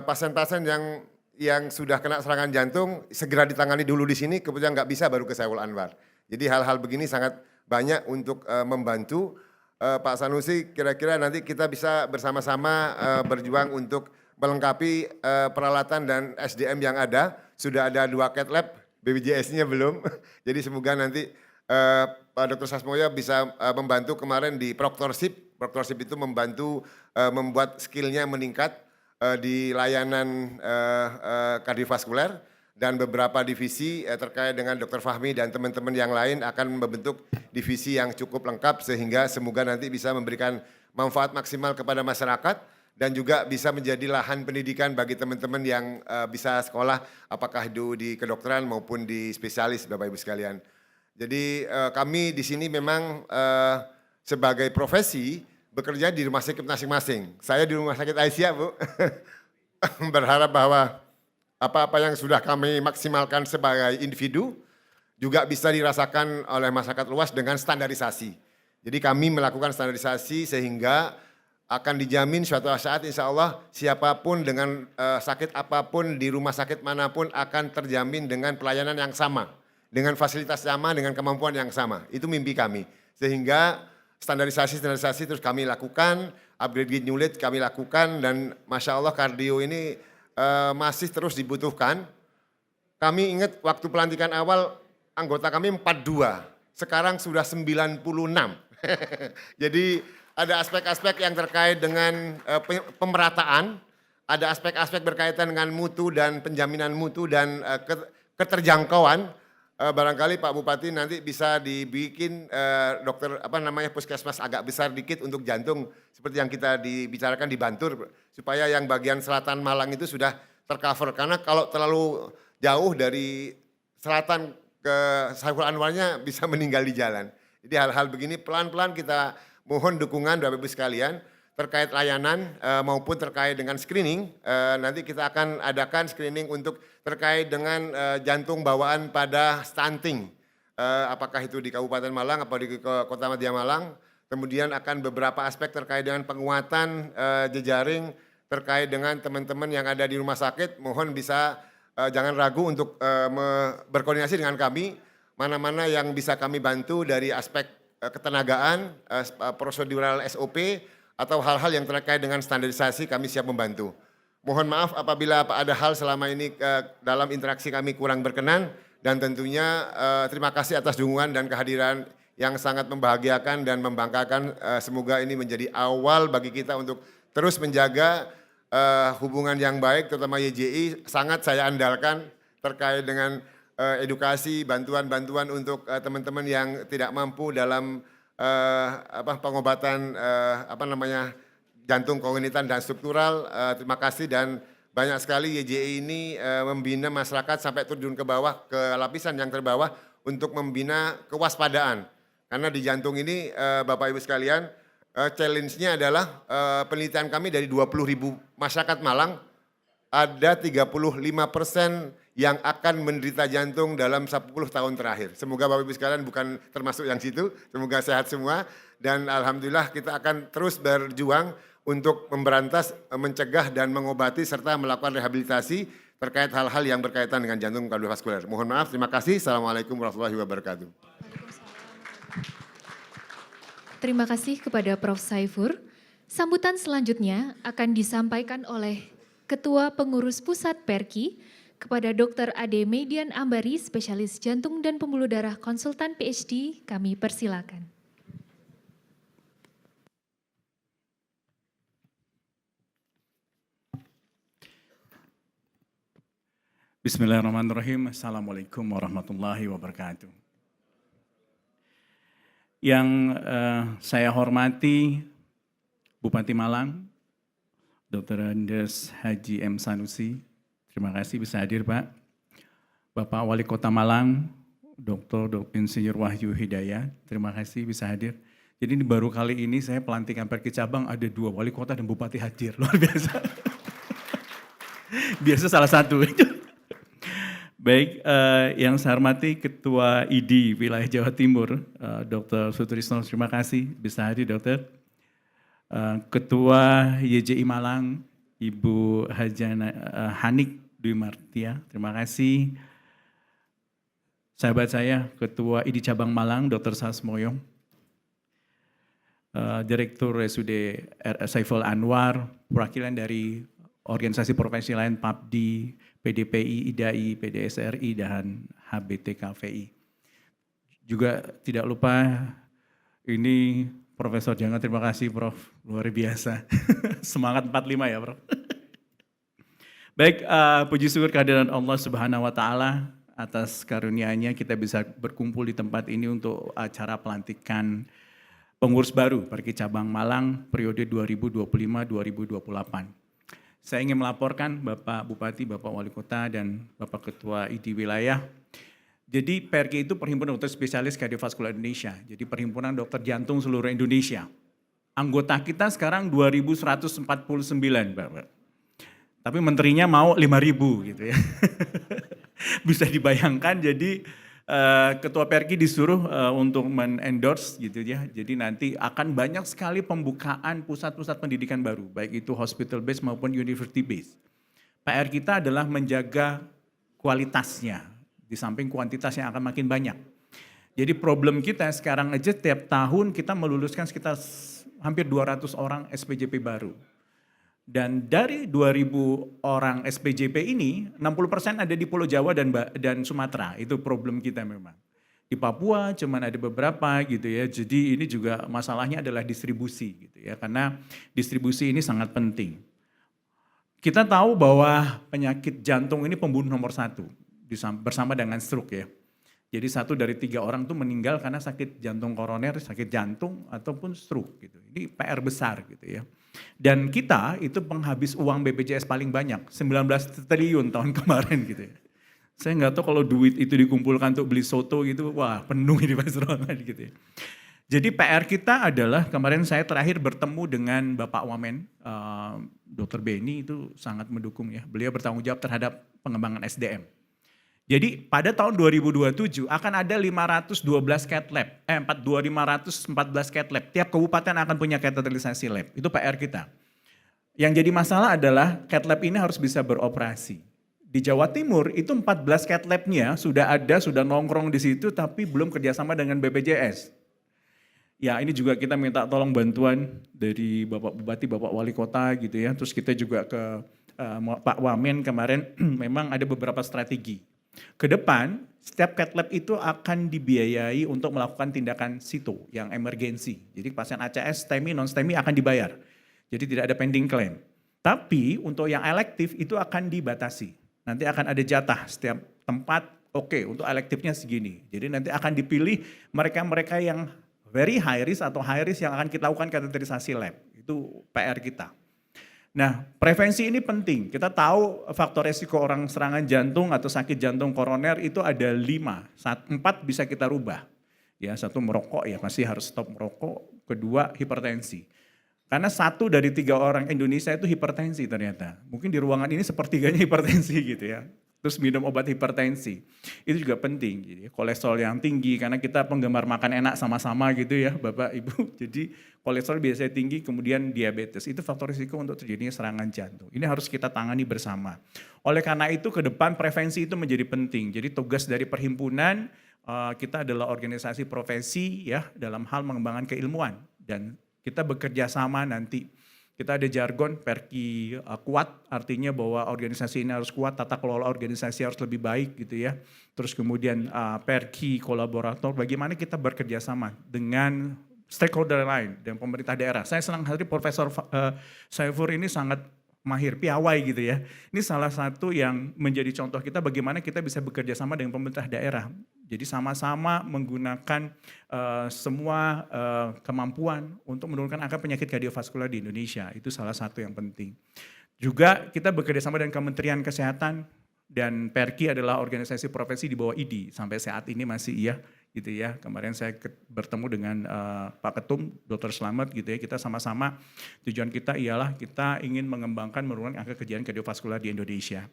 pasien-pasien yang sudah kena serangan jantung segera ditangani dulu di sini, kemudian nggak bisa baru ke Saiful Anwar. Jadi hal-hal begini sangat banyak untuk membantu. Pak Sanusi, kira-kira nanti kita bisa bersama-sama berjuang untuk melengkapi peralatan dan SDM yang ada. Sudah ada 2 cath lab, BPJS-nya belum. Jadi semoga nanti Pak Dr. Sasmoyo bisa membantu kemarin di Proctorship. Proctorship itu membantu membuat skillnya meningkat di layanan kardiovaskuler, dan beberapa divisi terkait dengan Dr. Fahmi dan teman-teman yang lain akan membentuk divisi yang cukup lengkap sehingga semoga nanti bisa memberikan manfaat maksimal kepada masyarakat dan juga bisa menjadi lahan pendidikan bagi teman-teman yang bisa sekolah apakah itu di kedokteran maupun di spesialis, Bapak Ibu sekalian. Jadi kami di sini memang sebagai profesi bekerja di rumah sakit masing-masing. Saya di rumah sakit Aisyah, Bu. Berharap bahwa apa-apa yang sudah kami maksimalkan sebagai individu juga bisa dirasakan oleh masyarakat luas dengan standarisasi. Jadi kami melakukan standarisasi sehingga akan dijamin suatu saat insya Allah siapapun dengan sakit apapun di rumah sakit manapun akan terjamin dengan pelayanan yang sama, dengan fasilitas sama, dengan kemampuan yang sama. Itu mimpi kami. Sehingga standarisasi terus kami lakukan, upgrade unit kami lakukan, dan Masya Allah kardio ini masih terus dibutuhkan. Kami ingat waktu pelantikan awal anggota kami 42, sekarang sudah 96. Jadi ada aspek-aspek yang terkait dengan pemerataan, ada aspek-aspek berkaitan dengan mutu dan penjaminan mutu dan keterjangkauan. Barangkali Pak Bupati nanti bisa dibikin puskesmas agak besar dikit untuk jantung seperti yang kita dibicarakan di Bantur, supaya yang bagian selatan Malang itu sudah tercover, karena kalau terlalu jauh dari selatan ke Saiful Anwarnya bisa meninggal di jalan. Jadi hal-hal begini pelan-pelan kita mohon dukungan Bapak Ibu sekalian terkait layanan maupun terkait dengan screening. Nanti kita akan adakan screening untuk terkait dengan jantung bawaan pada stunting. Apakah itu di Kabupaten Malang atau di Kota Madya Malang. Kemudian akan beberapa aspek terkait dengan penguatan jejaring terkait dengan teman-teman yang ada di rumah sakit. Mohon bisa jangan ragu untuk berkoordinasi dengan kami. Mana-mana yang bisa kami bantu dari aspek ketenagaan, prosedural SOP, atau hal-hal yang terkait dengan standarisasi kami siap membantu. Mohon maaf apabila ada hal selama ini dalam interaksi kami kurang berkenan, dan tentunya terima kasih atas dukungan dan kehadiran yang sangat membahagiakan dan membanggakan. Semoga ini menjadi awal bagi kita untuk terus menjaga hubungan yang baik, terutama YJI sangat saya andalkan terkait dengan edukasi, bantuan-bantuan untuk teman-teman yang tidak mampu dalam pengobatan jantung kognitan dan struktural. Terima kasih, dan banyak sekali YJI ini membina masyarakat sampai turun ke bawah, ke lapisan yang terbawah untuk membina kewaspadaan. Karena di jantung ini Bapak Ibu sekalian, challenge-nya adalah penelitian kami dari 20.000 masyarakat Malang, ada 35% yang akan menderita jantung dalam 10 tahun terakhir. Semoga Bapak Ibu sekalian bukan termasuk yang situ, semoga sehat semua. Dan Alhamdulillah kita akan terus berjuang untuk memberantas, mencegah dan mengobati serta melakukan rehabilitasi terkait hal-hal yang berkaitan dengan jantung kardiovaskuler. Mohon maaf, terima kasih. Assalamualaikum warahmatullahi wabarakatuh. Terima kasih kepada Prof. Saifur. Sambutan selanjutnya akan disampaikan oleh Ketua Pengurus Pusat Perki kepada Dr. Ade Median Ambari, spesialis jantung dan pembuluh darah konsultan PhD. Kami persilakan. Bismillahirrahmanirrahim. Assalamualaikum warahmatullahi wabarakatuh. Yang saya hormati Bupati Malang, Dr. Andes Haji M. Sanusi, terima kasih bisa hadir Pak. Bapak Wali Kota Malang, Dr. Insinyur Wahyu Hidayat, terima kasih bisa hadir. Jadi ini baru kali ini saya pelantikan Perki Cabang ada 2 wali kota dan bupati hadir, luar biasa. Biasa salah satu. Baik, yang saya hormati Ketua ID Wilayah Jawa Timur, Dr. Sutrisno, terima kasih bisa hadir Dokter. Ketua YJI Malang, Ibu Hajana Hanik Dwi Martia, terima kasih. Sahabat saya, Ketua ID Cabang Malang, Dr. Sasmoyong, Direktur RSUD Saiful Anwar, perwakilan dari organisasi profesi lain, PAPDI, PDPI, IDAI, PDSRI, dan HBTKVI. Juga tidak lupa, ini Profesor Jangga, terima kasih Prof, luar biasa. Semangat 45 ya Prof. Baik, puji syukur kehadiran Allah Subhanahu wa Ta'ala atas karunia-Nya kita bisa berkumpul di tempat ini untuk acara pelantikan pengurus baru Perki Cabang Malang periode 2025-2028. Saya ingin melaporkan Bapak Bupati, Bapak Wali Kota, dan Bapak Ketua ID Wilayah. Jadi PRG itu Perhimpunan Dokter Spesialis Kardiovaskular Indonesia, jadi Perhimpunan Dokter Jantung seluruh Indonesia. Anggota kita sekarang 2.149 Bapak. Tapi menterinya mau 5.000 gitu ya. Bisa dibayangkan, jadi Ketua PRG disuruh untuk men-endorse gitu ya. Jadi nanti akan banyak sekali pembukaan pusat-pusat pendidikan baru, baik itu hospital based maupun university based. PR kita adalah menjaga kualitasnya, di samping kuantitas yang akan makin banyak. Jadi problem kita sekarang aja tiap tahun kita meluluskan sekitar hampir 200 orang SPJP baru. Dan dari 2.000 orang SPJP ini, 60% ada di Pulau Jawa dan Sumatera. Itu problem kita memang. Di Papua cuman ada beberapa gitu ya. Jadi ini juga masalahnya adalah distribusi gitu ya. Karena distribusi ini sangat penting. Kita tahu bahwa penyakit jantung ini pembunuh nomor 1 bersama dengan stroke ya. Jadi 1 dari 3 orang tuh meninggal karena sakit jantung koroner, sakit jantung ataupun stroke gitu. Ini PR besar gitu ya. Dan kita itu penghabis uang BPJS paling banyak, 19 triliun tahun kemarin gitu ya. Saya nggak tahu kalau duit itu dikumpulkan untuk beli soto gitu, wah penuh ini Mas Roman gitu ya. Jadi PR kita adalah, kemarin saya terakhir bertemu dengan Bapak Wamen, Dr. Beni itu sangat mendukung ya. Beliau bertanggung jawab terhadap pengembangan SDM. Jadi pada tahun 2027 akan ada 512 cat lab, 514 cat lab. Tiap kabupaten akan punya kateterisasi lab, itu PR kita. Yang jadi masalah adalah cat lab ini harus bisa beroperasi. Di Jawa Timur itu 14 cat lab-nya sudah ada, sudah nongkrong di situ tapi belum kerjasama dengan BPJS. Ya ini juga kita minta tolong bantuan dari Bapak Bupati, Bapak Wali Kota gitu ya. Terus kita juga ke Pak Wamen kemarin memang ada beberapa strategi. Ke depan, setiap cat lab itu akan dibiayai untuk melakukan tindakan situ yang emergensi. Jadi pasien ACS, STEMI, non-STEMI akan dibayar. Jadi tidak ada pending claim. Tapi untuk yang elektif itu akan dibatasi. Nanti akan ada jatah setiap tempat, oke, untuk elektifnya segini. Jadi nanti akan dipilih mereka-mereka yang very high risk atau high risk yang akan kita lakukan kateterisasi lab. Itu PR kita. Nah, prevensi ini penting. Kita tahu faktor resiko orang serangan jantung atau sakit jantung koroner itu ada 5. 4 bisa kita rubah. Ya, 1 merokok ya pasti harus stop merokok. Kedua hipertensi. Karena 1 dari 3 orang Indonesia itu hipertensi ternyata. Mungkin di ruangan ini sepertiganya hipertensi gitu ya. Terus minum obat hipertensi. Itu juga penting. Jadi kolesterol yang tinggi karena kita penggemar makan enak sama-sama gitu ya Bapak Ibu. Jadi kolesterol biasanya tinggi kemudian diabetes. Itu faktor risiko untuk terjadinya serangan jantung. Ini harus kita tangani bersama. Oleh karena itu ke depan prevensi itu menjadi penting. Jadi tugas dari perhimpunan kita adalah organisasi profesi ya dalam hal mengembangkan keilmuan. Dan kita bekerja sama nanti. Kita ada jargon Perki kuat, artinya bahwa organisasi ini harus kuat, tata kelola organisasi harus lebih baik gitu ya. Terus kemudian Perki kolaborator, bagaimana kita bekerja sama dengan stakeholder lain dan pemerintah daerah. Saya senang hari Profesor Saiful ini sangat mahir, piawai gitu ya. Ini salah satu yang menjadi contoh kita bagaimana kita bisa bekerja sama dengan pemerintah daerah. Jadi sama-sama menggunakan semua kemampuan untuk menurunkan angka penyakit kardiovaskular di Indonesia. Itu salah satu yang penting. Juga kita bekerja sama dengan Kementerian Kesehatan dan Perki adalah organisasi profesi di bawah ID. Sampai saat ini masih iya gitu ya. Kemarin saya bertemu dengan Pak Ketum, Dr. Slamet gitu ya. Kita sama-sama tujuan kita ialah kita ingin mengembangkan menurunkan angka kejadian kardiovaskular di Indonesia.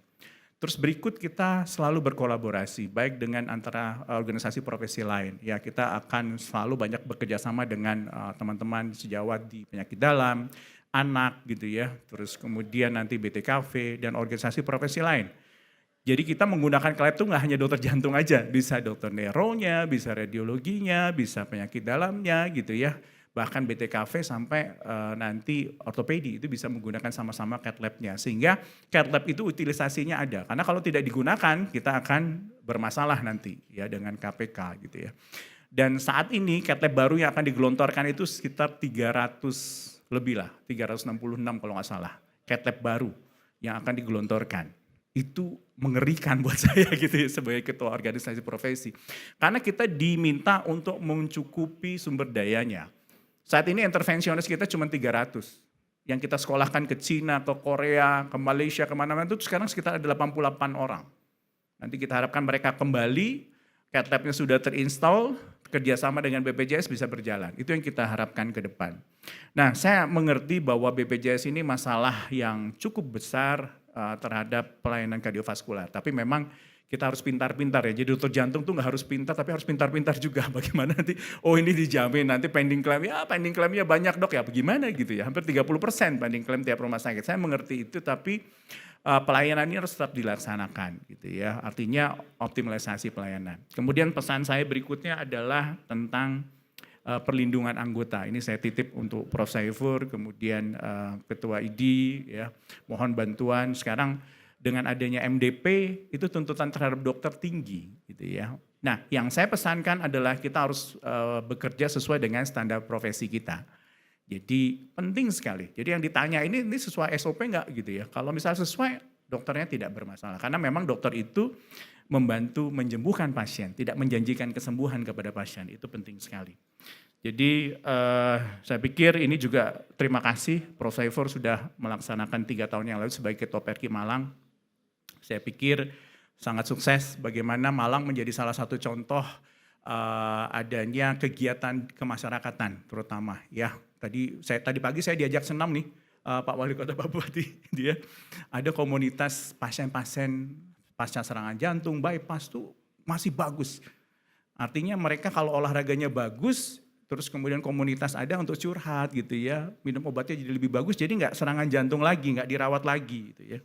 Terus berikut kita selalu berkolaborasi, baik dengan antara organisasi profesi lain. Ya, kita akan selalu banyak bekerja sama dengan teman-teman sejawat di penyakit dalam, anak gitu ya. Terus kemudian nanti BTKV dan organisasi profesi lain. Jadi kita menggunakan klep itu nggak hanya dokter jantung aja, bisa dokter neuronya, bisa radiologinya, bisa penyakit dalamnya gitu ya. Bahkan BTKV sampai nanti ortopedi itu bisa menggunakan sama-sama cath lab-nya. Sehingga cath lab itu utilisasinya ada. Karena kalau tidak digunakan kita akan bermasalah nanti ya dengan KPK gitu ya. Dan saat ini cath lab baru yang akan digelontorkan itu sekitar 300 lebih lah, 366 kalau nggak salah. Cath lab baru yang akan digelontorkan. Itu mengerikan buat saya gitu ya sebagai ketua organisasi profesi. Karena kita diminta untuk mencukupi sumber dayanya. Saat ini intervensionis kita cuma 300. Yang kita sekolahkan ke Cina, ke Korea, ke Malaysia, kemana-mana itu sekarang sekitar ada 88 orang. Nanti kita harapkan mereka kembali, cath lab-nya sudah terinstall, kerjasama dengan BPJS bisa berjalan. Itu yang kita harapkan ke depan. Nah, saya mengerti bahwa BPJS ini masalah yang cukup besar terhadap pelayanan kardiovaskular. Tapi memang kita harus pintar-pintar ya. Jadi dokter jantung tuh nggak harus pintar, tapi harus pintar-pintar juga. Bagaimana nanti, oh ini dijamin, nanti pending claim, ya pending claimnya banyak dok ya, bagaimana gitu ya. Hampir 30% pending claim tiap rumah sakit. Saya mengerti itu, tapi pelayanan ini harus tetap dilaksanakan gitu ya. Artinya optimalisasi pelayanan. Kemudian pesan saya berikutnya adalah tentang perlindungan anggota. Ini saya titip untuk Prof. Saifur, kemudian Ketua ID, ya, mohon bantuan. Sekarang dengan adanya MDP itu tuntutan terhadap dokter tinggi gitu ya. Nah, yang saya pesankan adalah kita harus bekerja sesuai dengan standar profesi kita. Jadi penting sekali. Jadi yang ditanya ini sesuai SOP enggak gitu ya. Kalau misalnya sesuai, dokternya tidak bermasalah. Karena memang dokter itu membantu menyembuhkan pasien, tidak menjanjikan kesembuhan kepada pasien. Itu penting sekali. Jadi saya pikir ini juga terima kasih Prof. Saifur sudah melaksanakan 3 tahun yang lalu sebagai Ketua Perki Malang. Saya pikir sangat sukses bagaimana Malang menjadi salah satu contoh adanya kegiatan kemasyarakatan terutama ya. Tadi pagi saya diajak senam nih Pak Wali Kota Pak Bupati, dia ada komunitas pasien-pasien pasca serangan jantung, bypass tuh masih bagus. Artinya mereka kalau olahraganya bagus, terus kemudian komunitas ada untuk curhat gitu ya, minum obatnya jadi lebih bagus, jadi nggak serangan jantung lagi, nggak dirawat lagi gitu ya.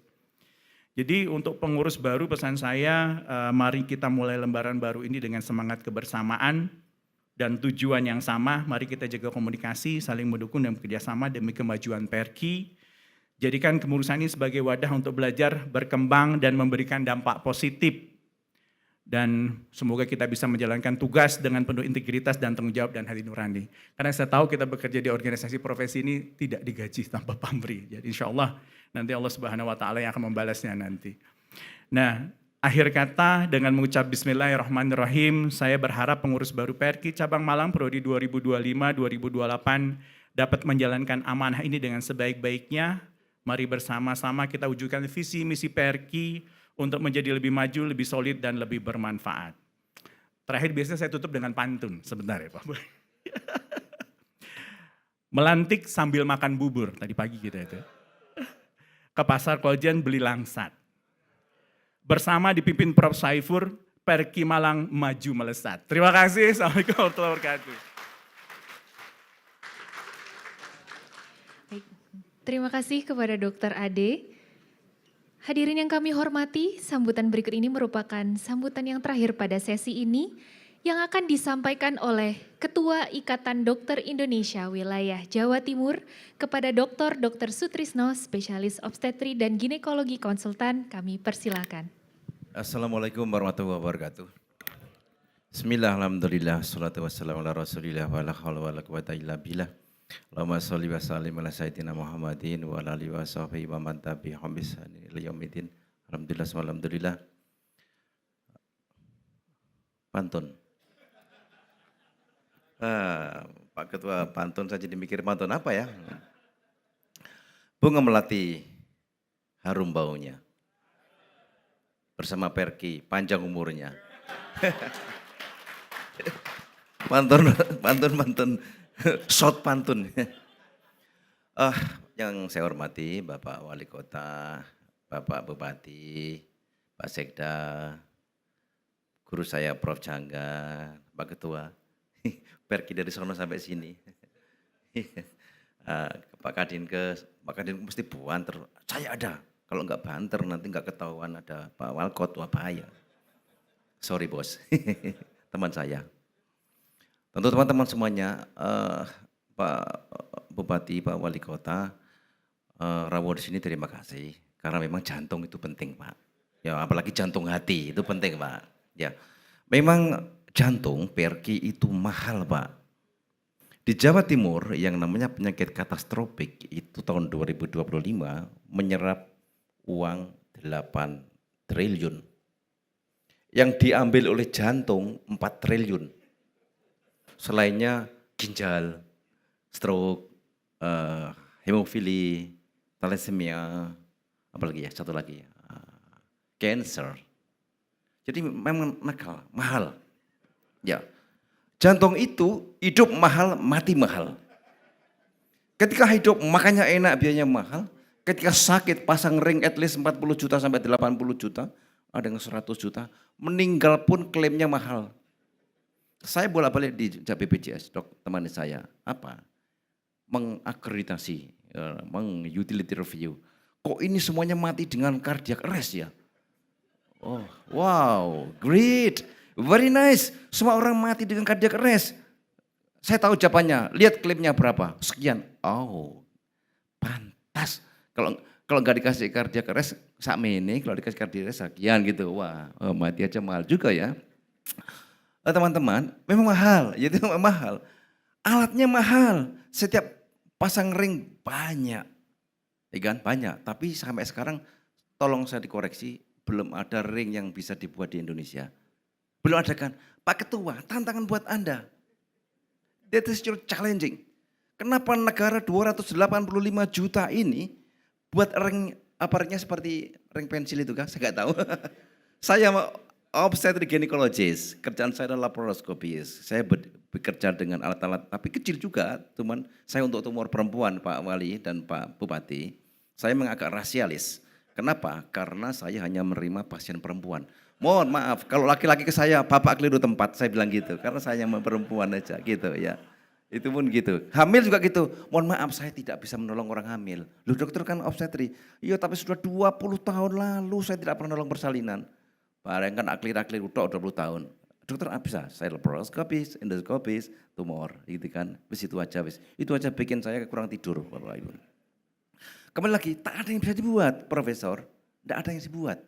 Jadi untuk pengurus baru pesan saya, mari kita mulai lembaran baru ini dengan semangat kebersamaan dan tujuan yang sama. Mari kita jaga komunikasi, saling mendukung dan bekerjasama demi kemajuan Perki. Jadikan kepengurusan ini sebagai wadah untuk belajar, berkembang dan memberikan dampak positif. Dan semoga kita bisa menjalankan tugas dengan penuh integritas dan tanggung jawab dan hati nurani. Karena saya tahu kita bekerja di organisasi profesi ini tidak digaji tanpa pamrih. Jadi insya Allah nanti Allah Subhanahu Wa Taala yang akan membalasnya nanti. Nah, akhir kata dengan mengucap Bismillahirrahmanirrahim, saya berharap pengurus baru Perki Cabang Malang Prodi 2025-2028 dapat menjalankan amanah ini dengan sebaik-baiknya. Mari bersama-sama kita wujudkan visi misi Perki untuk menjadi lebih maju, lebih solid, dan lebih bermanfaat. Terakhir biasanya saya tutup dengan pantun, sebentar ya Pak. Melantik sambil makan bubur, tadi pagi kita itu. Ke pasar Koja beli langsat. Bersama dipimpin Prof. Saifur, Perki Malang maju melesat. Terima kasih, Assalamualaikum warahmatullahi wabarakatuh. Terima kasih kepada Dr. Ade. Hadirin yang kami hormati, sambutan berikut ini merupakan sambutan yang terakhir pada sesi ini yang akan disampaikan oleh Ketua Ikatan Dokter Indonesia Wilayah Jawa Timur kepada Dr. Sutrisno, spesialis obstetri dan ginekologi konsultan. Kami persilakan. Assalamualaikum warahmatullahi wabarakatuh. Bismillah, alhamdulillah, salatu wassalamu ala rasulillah wa la hawla wa la quwata illa billah. Allahumma sholli wa sallim ala sayyidina Muhammadin wa ala alihi wa sahbihi wa man tabi'ahum bi ihsan ila yaumil. Alhamdulillah, alhamdulillah. Pantun. Pak Ketua pantun saja dimikir pantun apa ya? Bunga melati harum baunya. Bersama Perki panjang umurnya. Pantun. Short pantun. Yang saya hormati Bapak Wali Kota, Bapak Bupati, Pak Sekda, guru saya Prof. Jangga, Pak Ketua, pergi dari sono sampai sini. Pak Kadinkes, Pak Kadinkes mesti banter, saya ada. Kalau nggak banter nanti nggak ketahuan ada Pak Walkot, wah bahaya. Sorry bos, teman saya. Tentu teman-teman semuanya, Pak Bupati, Pak Wali Kota, Rawo di sini terima kasih. Karena memang jantung itu penting Pak. Ya apalagi jantung hati itu penting Pak. Ya, memang jantung perki itu mahal Pak. Di Jawa Timur yang namanya penyakit katastrofik itu tahun 2025 menyerap uang 8 triliun. Yang diambil oleh jantung 4 triliun. Selainnya ginjal, stroke, hemofili, thalassemia, apalagi ya satu lagi, cancer. Jadi memang mahal. Ya. Jantung itu hidup mahal, mati mahal. Ketika hidup makanya enak, biayanya mahal. Ketika sakit pasang ring at least 40 juta sampai 80 juta, ada yang 100 juta. Meninggal pun klaimnya mahal. Saya bolak-balik di BPJS, dok, teman saya. Apa? Mengakreditasi, utility review. Kok ini semuanya mati dengan cardiac arrest ya? Oh, wow, great. Very nice, semua orang mati dengan cardiac arrest. Saya tahu jawabannya, lihat klaimnya berapa, sekian. Oh, pantas. Kalau nggak dikasih cardiac arrest, sakmene, kalau dikasih cardiac arrest sekian gitu. Wah, mati aja mahal juga ya. Teman-teman, memang mahal, ya itu memang mahal. Alatnya mahal, setiap pasang ring banyak. Ya kan, banyak. Tapi sampai sekarang, tolong saya dikoreksi, belum ada ring yang bisa dibuat di Indonesia. Belum ada kan? Pak Ketua, tantangan buat Anda. That is your challenging. Kenapa negara 285 juta ini buat ring, apa ringnya seperti ring pensil itu kan? Saya nggak tahu. Saya obstetric gynecologist, kerjaan saya adalah laparoskopis. Saya bekerja dengan alat-alat, tapi kecil juga. Cuman saya untuk tumor perempuan, Pak Wali dan Pak Bupati, saya agak rasialis. Kenapa? Karena saya hanya menerima pasien perempuan. Mohon maaf, kalau laki-laki ke saya, bapak keliru tempat, saya bilang gitu. Karena saya yang perempuan aja gitu ya. Itu pun gitu. Hamil juga gitu. Mohon maaf, saya tidak bisa menolong orang hamil. Loh dokter kan obstetri. Iya tapi sudah 20 tahun lalu saya tidak pernah menolong persalinan. Bayangkan aklir-aklir udah 20 tahun. Dokter bisa, saya laparoskopis, endoskopis, tumor gitu kan. Bis itu aja, bis. Itu aja bikin saya kurang tidur Bapak Ibu. Kembali lagi, tak ada yang bisa dibuat, Profesor. Tidak ada yang bisa dibuat.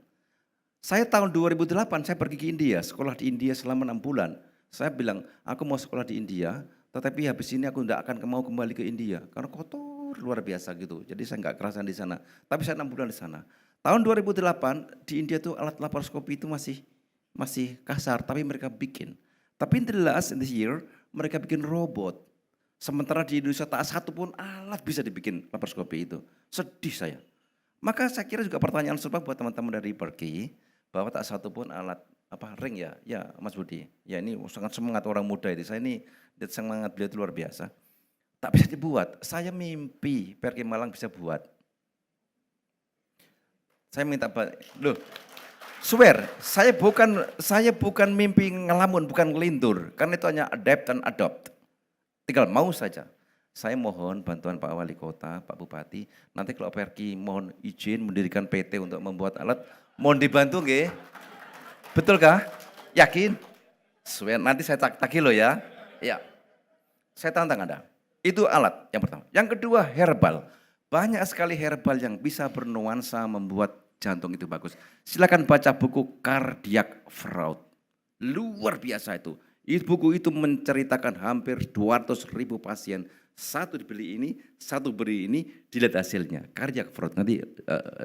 Saya tahun 2008 saya pergi ke India, sekolah di India selama 6 bulan. Saya bilang, aku mau sekolah di India, tetapi habis ini aku tidak akan mau kembali ke India. Karena kotor luar biasa gitu, jadi saya nggak kerasan di sana. Tapi saya 6 bulan di sana. Tahun 2008 di India tuh alat laparoskopi itu masih kasar, tapi mereka bikin. Tapi in the last in this year, mereka bikin robot. Sementara di Indonesia tak satu pun alat bisa dibikin laparoskopi itu. Sedih saya. Maka saya kira juga pertanyaan serupa buat teman-teman dari Perki, bahwa tak satu pun alat ring ya Mas Budi. Ya ini sangat semangat orang muda itu. Saya ini semangat beliau itu luar biasa. Tak bisa dibuat. Saya mimpi Perki Malang bisa buat. Saya minta loh. Swear, saya bukan mimpi ngelamun, bukan ngelindur. Karena itu hanya adapt dan adopt. Tinggal mau saja. Saya mohon bantuan Pak Wali Kota, Pak Bupati. Nanti kalau Perki mohon izin mendirikan PT untuk membuat alat, mohon dibantu nggih? Betulkah? Yakin? Swear, nanti saya tagih lo ya. Ya. Saya tantang Anda. Itu alat yang pertama. Yang kedua herbal. Banyak sekali herbal yang bisa bernuansa membuat jantung itu bagus. Silakan baca buku Cardiac Fraud. Luar biasa itu. Buku itu menceritakan hampir 200.000 pasien. Satu dibeli ini, satu beri ini, dilihat hasilnya. Cardiac Fraud, nanti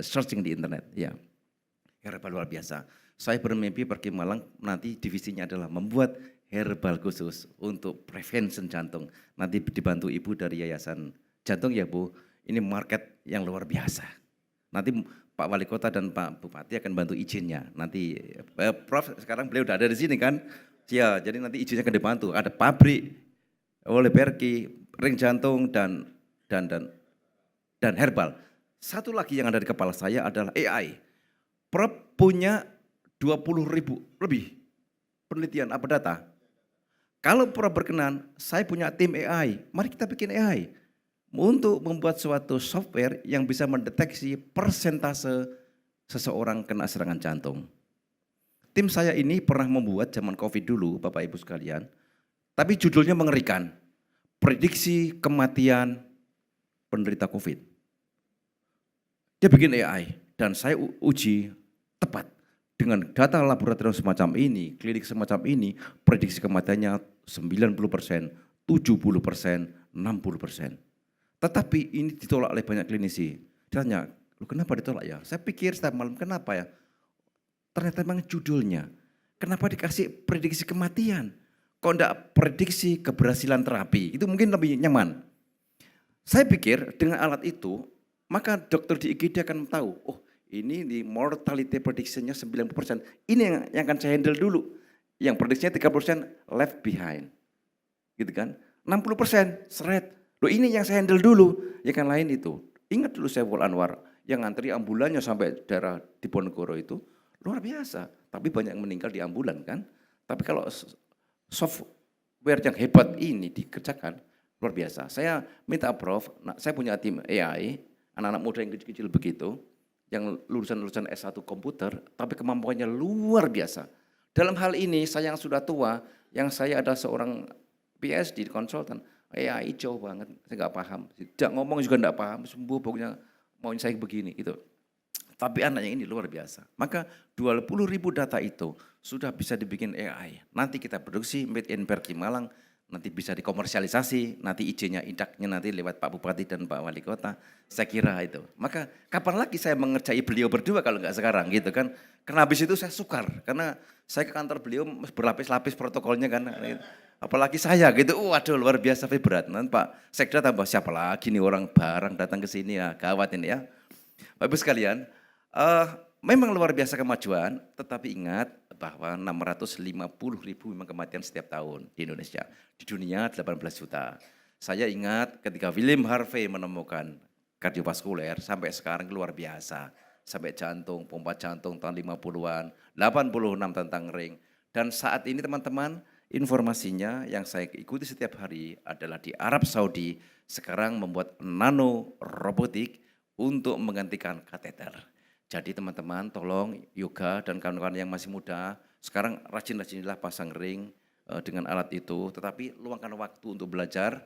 searching di internet. Ya, herbal luar biasa. Saya bermimpi pergi Malang, nanti divisinya adalah membuat herbal khusus untuk prevention jantung. Nanti dibantu Ibu dari Yayasan Jantung ya Bu, ini market yang luar biasa. Nanti Pak Wali Kota dan Pak Bupati akan bantu izinnya. Nanti Prof sekarang beliau udah ada di sini kan? Ya, jadi nanti izinnya akan dibantu. Ada pabrik oleh Perki, ring jantung dan herbal. Satu lagi yang ada di kepala saya adalah AI. Prof punya 20.000 lebih penelitian apa data. Kalau Prof berkenan, saya punya tim AI. Mari kita bikin AI untuk membuat suatu software yang bisa mendeteksi persentase seseorang kena serangan jantung. Tim saya ini pernah membuat zaman COVID dulu, Bapak Ibu sekalian, tapi judulnya mengerikan. Prediksi kematian penderita COVID. Dia bikin AI dan saya uji tepat. Dengan data laboratorium semacam ini, klinik semacam ini, prediksi kematiannya 90%, 70%, 60%. Tetapi ini ditolak oleh banyak klinisi. Dia tanya, lu kenapa ditolak ya? Saya pikir setiap malam, kenapa ya? Ternyata memang judulnya. Kenapa dikasih prediksi kematian? Kok enggak prediksi keberhasilan terapi? Itu mungkin lebih nyaman. Saya pikir dengan alat itu, maka dokter di IGD akan tahu, oh ini di mortality prediction-nya 90%. Ini yang akan saya handle dulu. Yang prediksinya 30% left behind. Gitu kan? 60% seret. Loh ini yang saya handle dulu. Yang lain itu. Ingat dulu Saiful Anwar yang ngantri ambulannya sampai daerah Diponegoro itu luar biasa. Tapi banyak yang meninggal di ambulan kan. Tapi kalau software yang hebat ini dikerjakan luar biasa. Saya minta Prof, saya punya tim AI, anak-anak muda yang kecil-kecil begitu, yang lulusan-lulusan S1 komputer, tapi kemampuannya luar biasa. Dalam hal ini saya yang sudah tua, yang saya ada seorang PhD konsultan, AI jauh banget, saya nggak paham. Tidak ngomong juga nggak paham, sembuh pokoknya mauin saya begini gitu. Tapi anaknya ini luar biasa. Maka 20.000 data itu sudah bisa dibikin AI. Nanti kita produksi made in Perki Malang, nanti bisa dikomersialisasi, nanti izinnya indaknya nanti lewat Pak Bupati dan Pak Wali Kota. Saya kira itu. Maka kapan lagi saya mengerjai beliau berdua kalau nggak sekarang gitu kan. Karena habis itu saya sukar. Karena saya ke kantor beliau berlapis-lapis protokolnya kan. Apalagi saya gitu, waduh luar biasa berat. Nanti Pak Sekda tambah siapa lagi nih orang barang datang ke sini ya, gawat ini ya. Bapak Ibu sekalian, memang luar biasa kemajuan, tetapi ingat bahwa 650.000 memang kematian setiap tahun di Indonesia. Di dunia 18 juta. Saya ingat ketika William Harvey menemukan kardiovaskuler sampai sekarang luar biasa. Sampai jantung, pompa jantung tahun 50-an, 86 tentang ring. Dan saat ini teman-teman, informasinya yang saya ikuti setiap hari adalah di Arab Saudi sekarang membuat nano robotik untuk menggantikan kateter. Jadi teman-teman tolong yoga dan kawan-kawan yang masih muda, sekarang rajin-rajinilah pasang ring dengan alat itu, tetapi luangkan waktu untuk belajar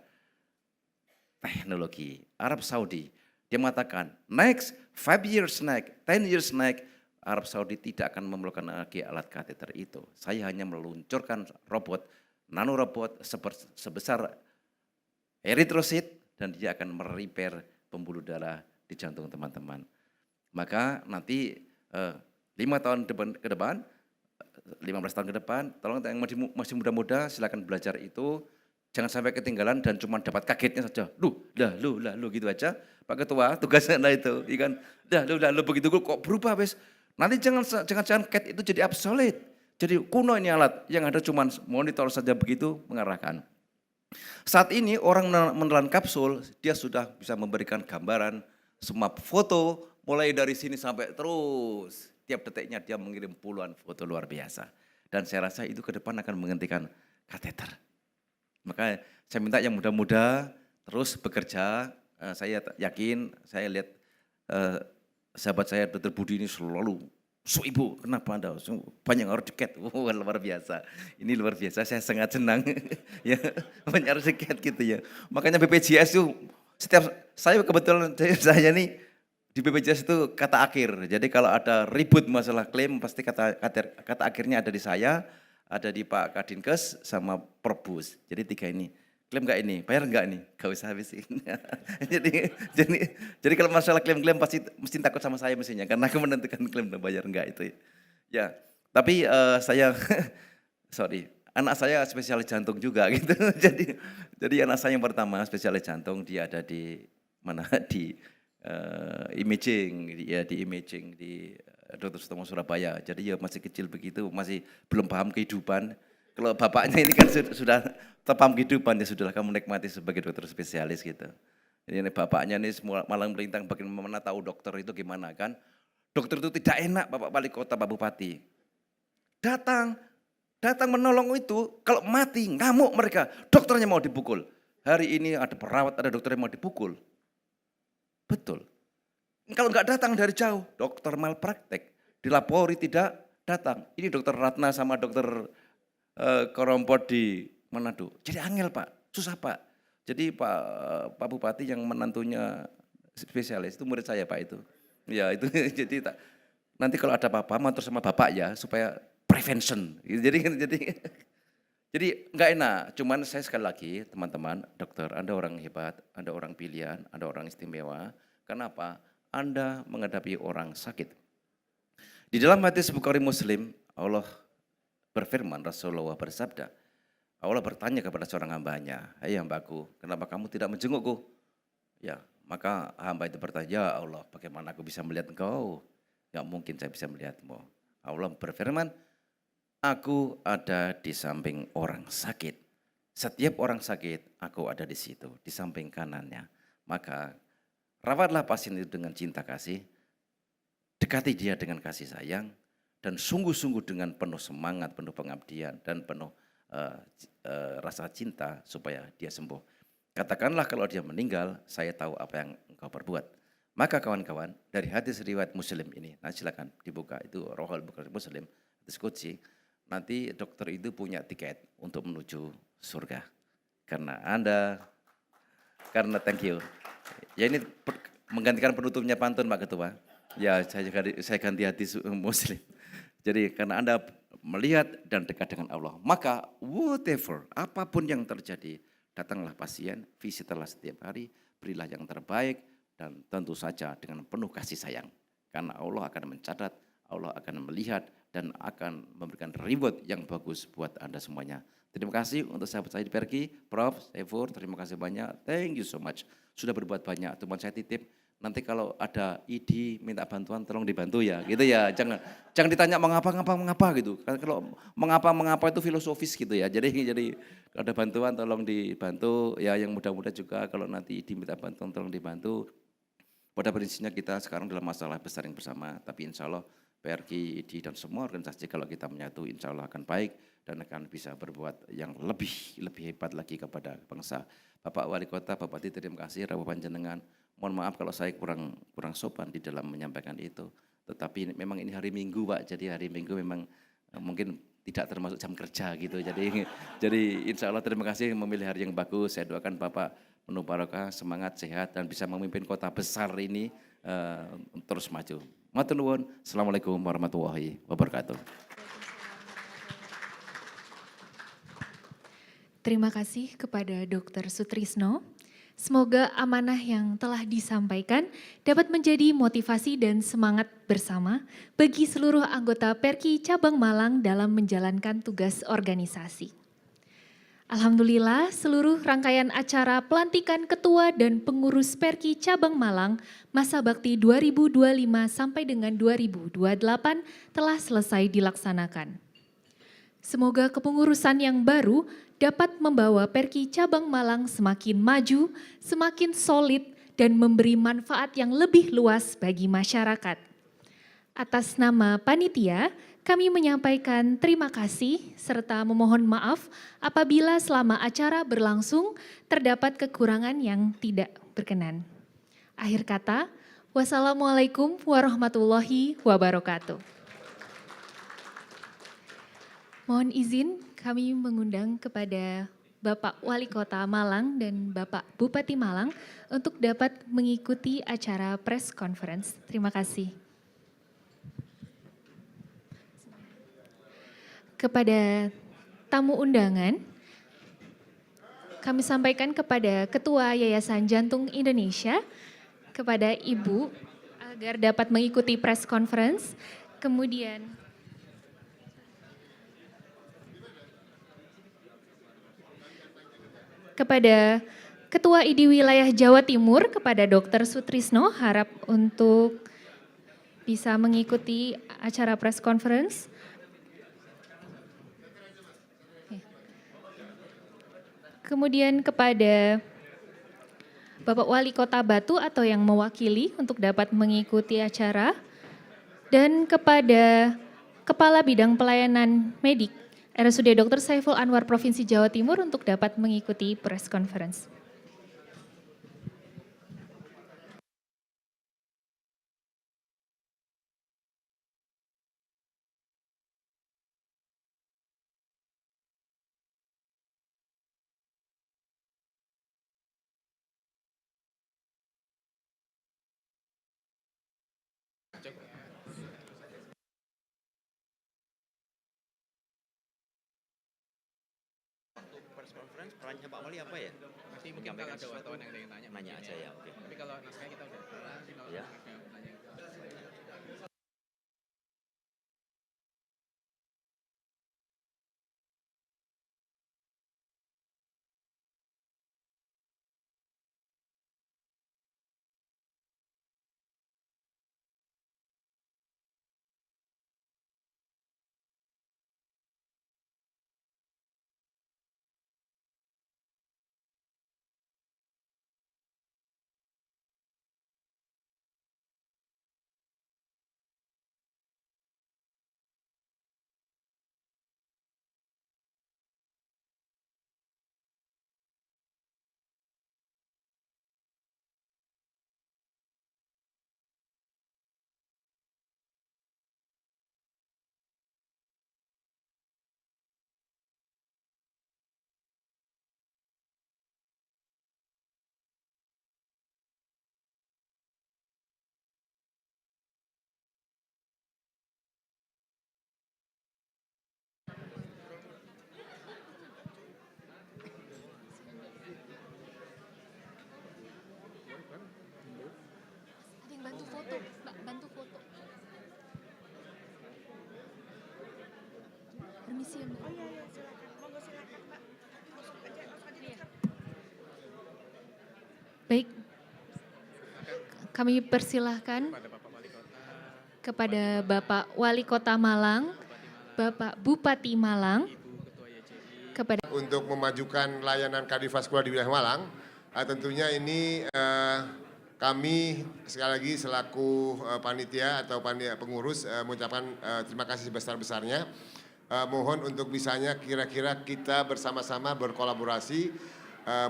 teknologi. Arab Saudi, dia mengatakan next 5 years next, 10 years next, Arab Saudi tidak akan memerlukan lagi alat kateter itu. Saya hanya meluncurkan robot, nanorobot sebesar eritrosit dan dia akan merepair pembuluh darah di jantung teman-teman. Maka nanti 5 tahun ke depan, 15 tahun ke depan, tolong yang masih muda-muda silakan belajar itu. Jangan sampai ketinggalan dan cuma dapat kagetnya saja. Lu gitu aja. Pak Ketua, tugasnya itu, ikan. Lu begitu kok berubah wes. Nanti jangan cat itu jadi obsolete. Jadi kuno ini alat yang ada cuma monitor saja begitu mengarahkan. Saat ini orang menelan kapsul, dia sudah bisa memberikan gambaran semua foto mulai dari sini sampai terus. Tiap detiknya dia mengirim puluhan foto luar biasa. Dan saya rasa itu ke depan akan menghentikan kateter. Maka saya minta yang muda-muda terus bekerja. Saya yakin, saya lihat sahabat saya Dr. Budi ini selalu, Ibu, kenapa Anda banyak harus diket? Luar biasa. Ini luar biasa, saya sangat senang. Ya, banyak harus diket gitu ya. Makanya BPJS itu setiap saya kebetulan saya nih di BPJS itu kata akhir. Jadi kalau ada ribut masalah klaim pasti kata akhirnya ada di saya, ada di Pak Kadinkes sama Perbus. Jadi 3 ini. Klaim enggak ini? Bayar enggak nih? Gak usah habisin. jadi kalau masalah klaim-klaim pasti mesti takut sama saya mestinya karena aku menentukan klaim dan bayar enggak itu. Ya, tapi saya anak saya spesialis jantung juga gitu. jadi anak saya yang pertama spesialis jantung, dia ada di mana di imaging di Dr. Sutomo Surabaya. Jadi ya masih kecil begitu, masih belum paham kehidupan. Kalau bapaknya ini kan sudah paham kehidupan, ya sudahlah kamu nikmati sebagai dokter spesialis gitu. Jadi bapaknya ini semua malang melintang bagaimana tahu dokter itu gimana kan. dokter itu tidak enak Bapak Wali Kota, Pak Bupati. Datang menolong itu, kalau mati ngamuk mereka, dokternya mau dipukul. Hari ini ada perawat, ada dokter yang mau dipukul. Betul. Kalau nggak datang dari jauh, dokter malpraktek, dilapori tidak datang. Ini dokter Ratna sama dokter Korompot di Manado. Jadi angel Pak, susah Pak. Jadi Pak Bupati yang menantunya spesialis itu murid saya Pak itu. Ya itu jadi nanti kalau ada apa-apa matur sama Bapak ya supaya prevention. Jadi nggak enak. Cuman saya sekali lagi teman-teman dokter, Anda orang hebat, Anda orang pilihan, Anda orang istimewa. Kenapa? Anda menghadapi orang sakit. Di dalam hadis Bukhari Muslim, Allah berfirman, Rasulullah bersabda, Allah bertanya kepada seorang hambanya, "Hai hambaku, kenapa kamu tidak menjengukku?" Ya, maka hamba itu bertanya, "Ya Allah, bagaimana aku bisa melihat engkau? Gak mungkin saya bisa melihatmu." Allah berfirman, "Aku ada di samping orang sakit. Setiap orang sakit, aku ada di situ, di samping kanannya. Maka rawatlah pasien itu dengan cinta kasih, dekati dia dengan kasih sayang, dan sungguh-sungguh dengan penuh semangat, penuh pengabdian, dan penuh rasa cinta supaya dia sembuh. Katakanlah kalau dia meninggal, saya tahu apa yang engkau perbuat." Maka kawan-kawan, dari hadis riwayat Muslim ini, nah silakan dibuka, itu Rohul Bukhari Muslim, hadis qudsi, nanti dokter itu punya tiket untuk menuju surga. Karena thank you. Ya ini menggantikan penutupnya pantun Pak Ketua. Ya saya ganti hadis Muslim. Jadi karena Anda melihat dan dekat dengan Allah, maka whatever, apapun yang terjadi, datanglah pasien, visitlah setiap hari, berilah yang terbaik, dan tentu saja dengan penuh kasih sayang. Karena Allah akan mencatat, Allah akan melihat, dan akan memberikan reward yang bagus buat Anda semuanya. Terima kasih untuk sahabat saya di Perki, Prof. Saifur, terima kasih banyak. Thank you so much. Sudah berbuat banyak. Teman saya titip, nanti kalau ada ID minta bantuan tolong dibantu ya, gitu ya. Jangan ditanya mengapa gitu. Karena kalau mengapa itu filosofis gitu ya. Jadi kalau ada bantuan tolong dibantu. Ya yang muda-muda juga kalau nanti ID minta bantuan tolong dibantu. Pada prinsipnya kita sekarang dalam masalah besar yang bersama, tapi insya Allah PRK, ID, dan semua organisasi kalau kita menyatu insya Allah akan baik dan akan bisa berbuat yang lebih hebat lagi kepada bangsa. Bapak Wali Kota, Bapak Bupati, terima kasih, rawuh panjenengan. Mohon maaf kalau saya kurang sopan di dalam menyampaikan itu. Tetapi memang ini hari Minggu Pak, jadi hari Minggu memang mungkin tidak termasuk jam kerja gitu. Jadi insya Allah terima kasih memilih hari yang bagus. Saya doakan Bapak penuh barokah, semangat, sehat, dan bisa memimpin kota besar ini terus maju. Matur nuwun. Assalamualaikum warahmatullahi wabarakatuh. Terima kasih kepada Dr. Sutrisno. Semoga amanah yang telah disampaikan dapat menjadi motivasi dan semangat bersama bagi seluruh anggota Perki Cabang Malang dalam menjalankan tugas organisasi. Alhamdulillah, seluruh rangkaian acara pelantikan ketua dan pengurus Perki Cabang Malang masa bakti 2025 sampai dengan 2028 telah selesai dilaksanakan. Semoga kepengurusan yang baru dapat membawa Perki Cabang Malang semakin maju, semakin solid, dan memberi manfaat yang lebih luas bagi masyarakat. Atas nama panitia, kami menyampaikan terima kasih serta memohon maaf apabila selama acara berlangsung terdapat kekurangan yang tidak berkenan. Akhir kata, wassalamualaikum warahmatullahi wabarakatuh. Mohon izin kami mengundang kepada Bapak Wali Kota Malang dan Bapak Bupati Malang untuk dapat mengikuti acara press conference. Terima kasih. Kepada tamu undangan, kami sampaikan kepada Ketua Yayasan Jantung Indonesia, kepada Ibu agar dapat mengikuti press conference, kemudian kepada Ketua ID Wilayah Jawa Timur, kepada Dr. Sutrisno, harap untuk bisa mengikuti acara press conference. Kemudian kepada Bapak Wali Kota Batu atau yang mewakili untuk dapat mengikuti acara, dan kepada Kepala Bidang Pelayanan Medik RSUD Dr. Saiful Anwar Provinsi Jawa Timur untuk dapat mengikuti press conference. Press conference perannya Pak Wali apa ya? Nanti mungkin kalau ada wartawan yang ingin tanya. Nanya aja ya, oke. Tapi kalau naskahnya kita udah. Ya. Ada yang bantu foto, Mbak, bantu foto. Permisi ya, Mbak. Oh iya, silakan. Monggo silakan, Mbak. Langsung aja. Baik. Kami persilahkan kepada Bapak Wali Kota Malang, Bapak Bupati Malang, kepada Untuk memajukan layanan kardiovaskular di wilayah Malang, tentunya ini kami sekali lagi selaku panitia atau pengurus mengucapkan terima kasih sebesar-besarnya. Mohon untuk bisanya kira-kira kita bersama-sama berkolaborasi,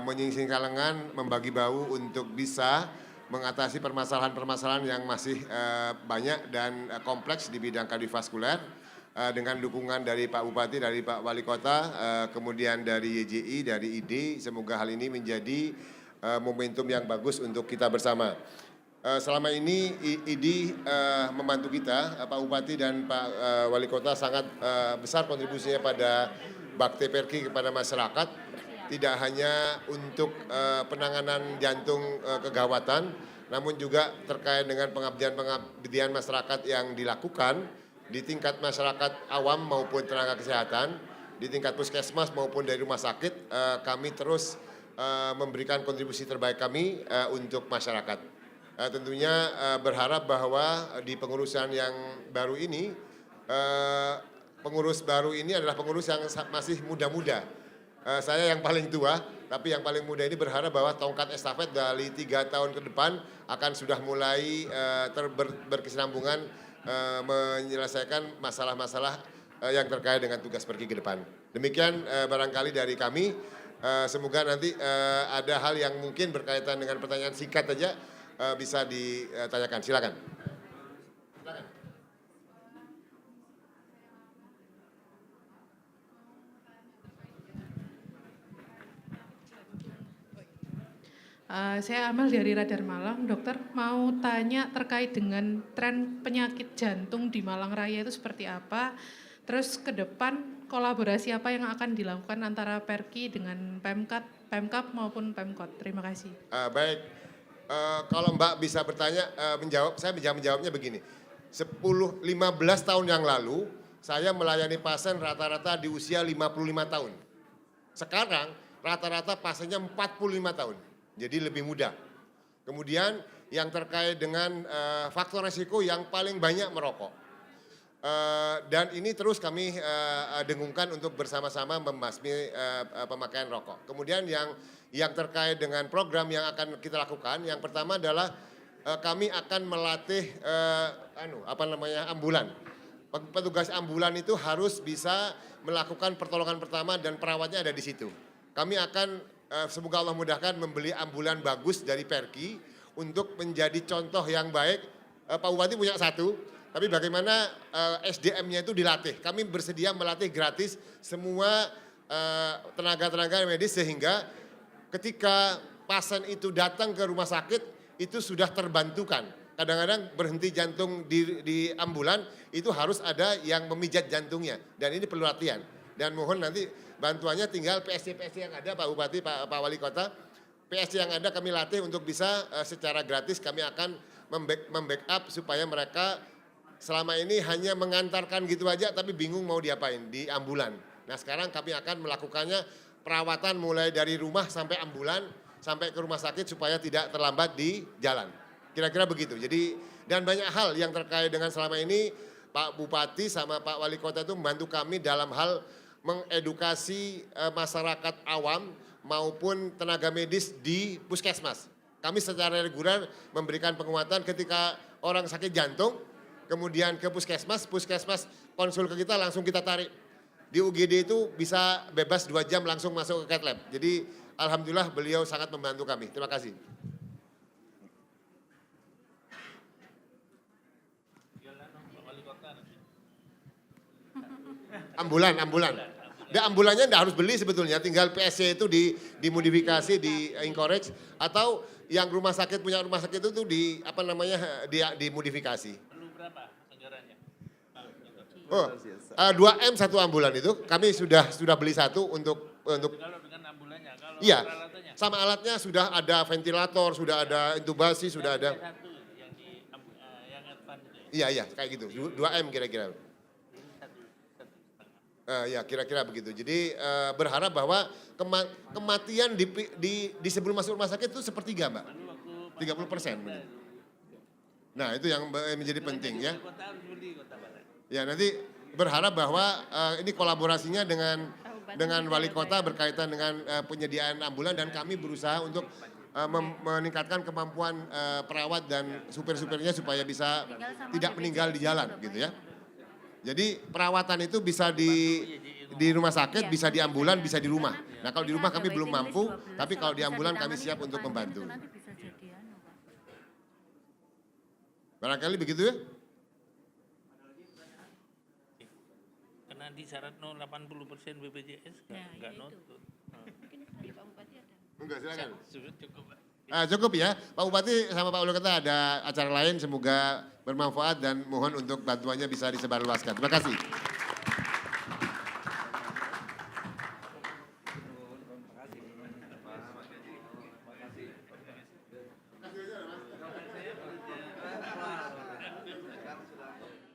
menyingsingkan lengan, membagi bau untuk bisa mengatasi permasalahan-permasalahan yang masih banyak dan kompleks di bidang kardiovaskuler. Dengan dukungan dari Pak Bupati, dari Pak Wali Kota, kemudian dari YJI, dari ID, semoga hal ini menjadi momentum yang bagus untuk kita bersama. Selama ini ID membantu kita, Pak Bupati dan Pak Wali Kota sangat besar kontribusinya pada bakti perki kepada masyarakat, tidak hanya untuk penanganan jantung kegawatan, namun juga terkait dengan pengabdian masyarakat yang dilakukan di tingkat masyarakat awam maupun tenaga kesehatan, di tingkat puskesmas maupun dari rumah sakit, kami terus memberikan kontribusi terbaik kami untuk masyarakat. Tentunya berharap bahwa di pengurusan yang baru ini, pengurus baru ini adalah pengurus yang masih muda-muda. Saya yang paling tua, tapi yang paling muda ini berharap bahwa tongkat estafet dari 3 tahun ke depan akan sudah mulai berkesinambungan menyelesaikan masalah-masalah yang terkait dengan tugas pergi ke depan. Demikian barangkali dari kami. Semoga nanti ada hal yang mungkin berkaitan dengan pertanyaan singkat saja bisa ditanyakan. Silakan. Saya Amal dari Radar Malang, dokter mau tanya terkait dengan tren penyakit jantung di Malang Raya itu seperti apa, terus ke depan kolaborasi apa yang akan dilakukan antara Perki dengan Pemkap maupun Pemkot. Terima kasih. Baik, kalau Mbak bisa bertanya, saya menjawabnya begini. 10-15 tahun yang lalu, saya melayani pasien rata-rata di usia 55 tahun. Sekarang rata-rata pasiennya 45 tahun. Jadi lebih mudah. Kemudian yang terkait dengan faktor resiko yang paling banyak merokok. Dan ini terus kami dengungkan untuk bersama-sama membasmi pemakaian rokok. Kemudian yang terkait dengan program yang akan kita lakukan, yang pertama adalah kami akan melatih ambulan. Petugas ambulan itu harus bisa melakukan pertolongan pertama dan perawatnya ada di situ. Kami akan semoga Allah mudahkan membeli ambulan bagus dari Perki untuk menjadi contoh yang baik. Pak Bupati punya satu, tapi bagaimana SDM-nya itu dilatih. Kami bersedia melatih gratis semua tenaga-tenaga medis sehingga ketika pasien itu datang ke rumah sakit itu sudah terbantukan. Kadang-kadang berhenti jantung di ambulan itu harus ada yang memijat jantungnya dan ini perlu latihan. Dan mohon nanti bantuannya tinggal PSC yang ada Pak Bupati, Pak Wali Kota. PSC yang ada kami latih untuk bisa secara gratis kami akan membackup supaya mereka selama ini hanya mengantarkan gitu aja tapi bingung mau diapain di ambulan. Nah sekarang kami akan melakukannya perawatan mulai dari rumah sampai ambulan sampai ke rumah sakit supaya tidak terlambat di jalan. Kira-kira begitu. Jadi dan banyak hal yang terkait dengan selama ini Pak Bupati sama Pak Wali Kota itu membantu kami dalam hal mengedukasi masyarakat awam maupun tenaga medis di puskesmas. Kami secara reguler memberikan penguatan ketika orang sakit jantung, kemudian ke puskesmas konsul ke kita langsung kita tarik. Di UGD itu bisa bebas 2 jam langsung masuk ke cath lab. Jadi alhamdulillah beliau sangat membantu kami. Terima kasih. Ambulan. Dan ambulannya tidak harus beli sebetulnya, tinggal PSC itu dimodifikasi, di-encourage, atau yang rumah sakit punya rumah sakit itu dimodifikasi. Perlu berapa anggarannya? 2M satu ambulan itu, kami sudah beli satu untuk Kalau dengan ambulannya, kalau iya, peralatannya? sama alatnya sudah ada ventilator, sudah ada intubasi, sudah ada. Satu yang advance itu ya? Iya, kayak gitu, 2M kira-kira. Ya kira-kira begitu. Jadi berharap bahwa kematian di sebelum masuk rumah sakit itu sepertiga, Mbak. 30%. Nah itu yang menjadi penting ya. Ya nanti berharap bahwa ini kolaborasinya dengan wali kota berkaitan dengan penyediaan ambulan dan kami berusaha untuk meningkatkan kemampuan perawat dan supir-supirnya supaya bisa tidak meninggal di jalan gitu ya. Jadi perawatan itu bisa di rumah sakit, bisa di ambulan, bisa di rumah. Nah kalau di rumah kami belum mampu, tapi kalau di ambulan kami siap untuk membantu. Barangkali begitu ya? Karena di syarat 80% BPJS nggak nonton. Enggak, silakan. Cukup, Pak. Cukup ya, Pak Bupati sama Pak Wali Kota ada acara lain, semoga bermanfaat dan mohon untuk bantuannya bisa disebarluaskan. Terima kasih.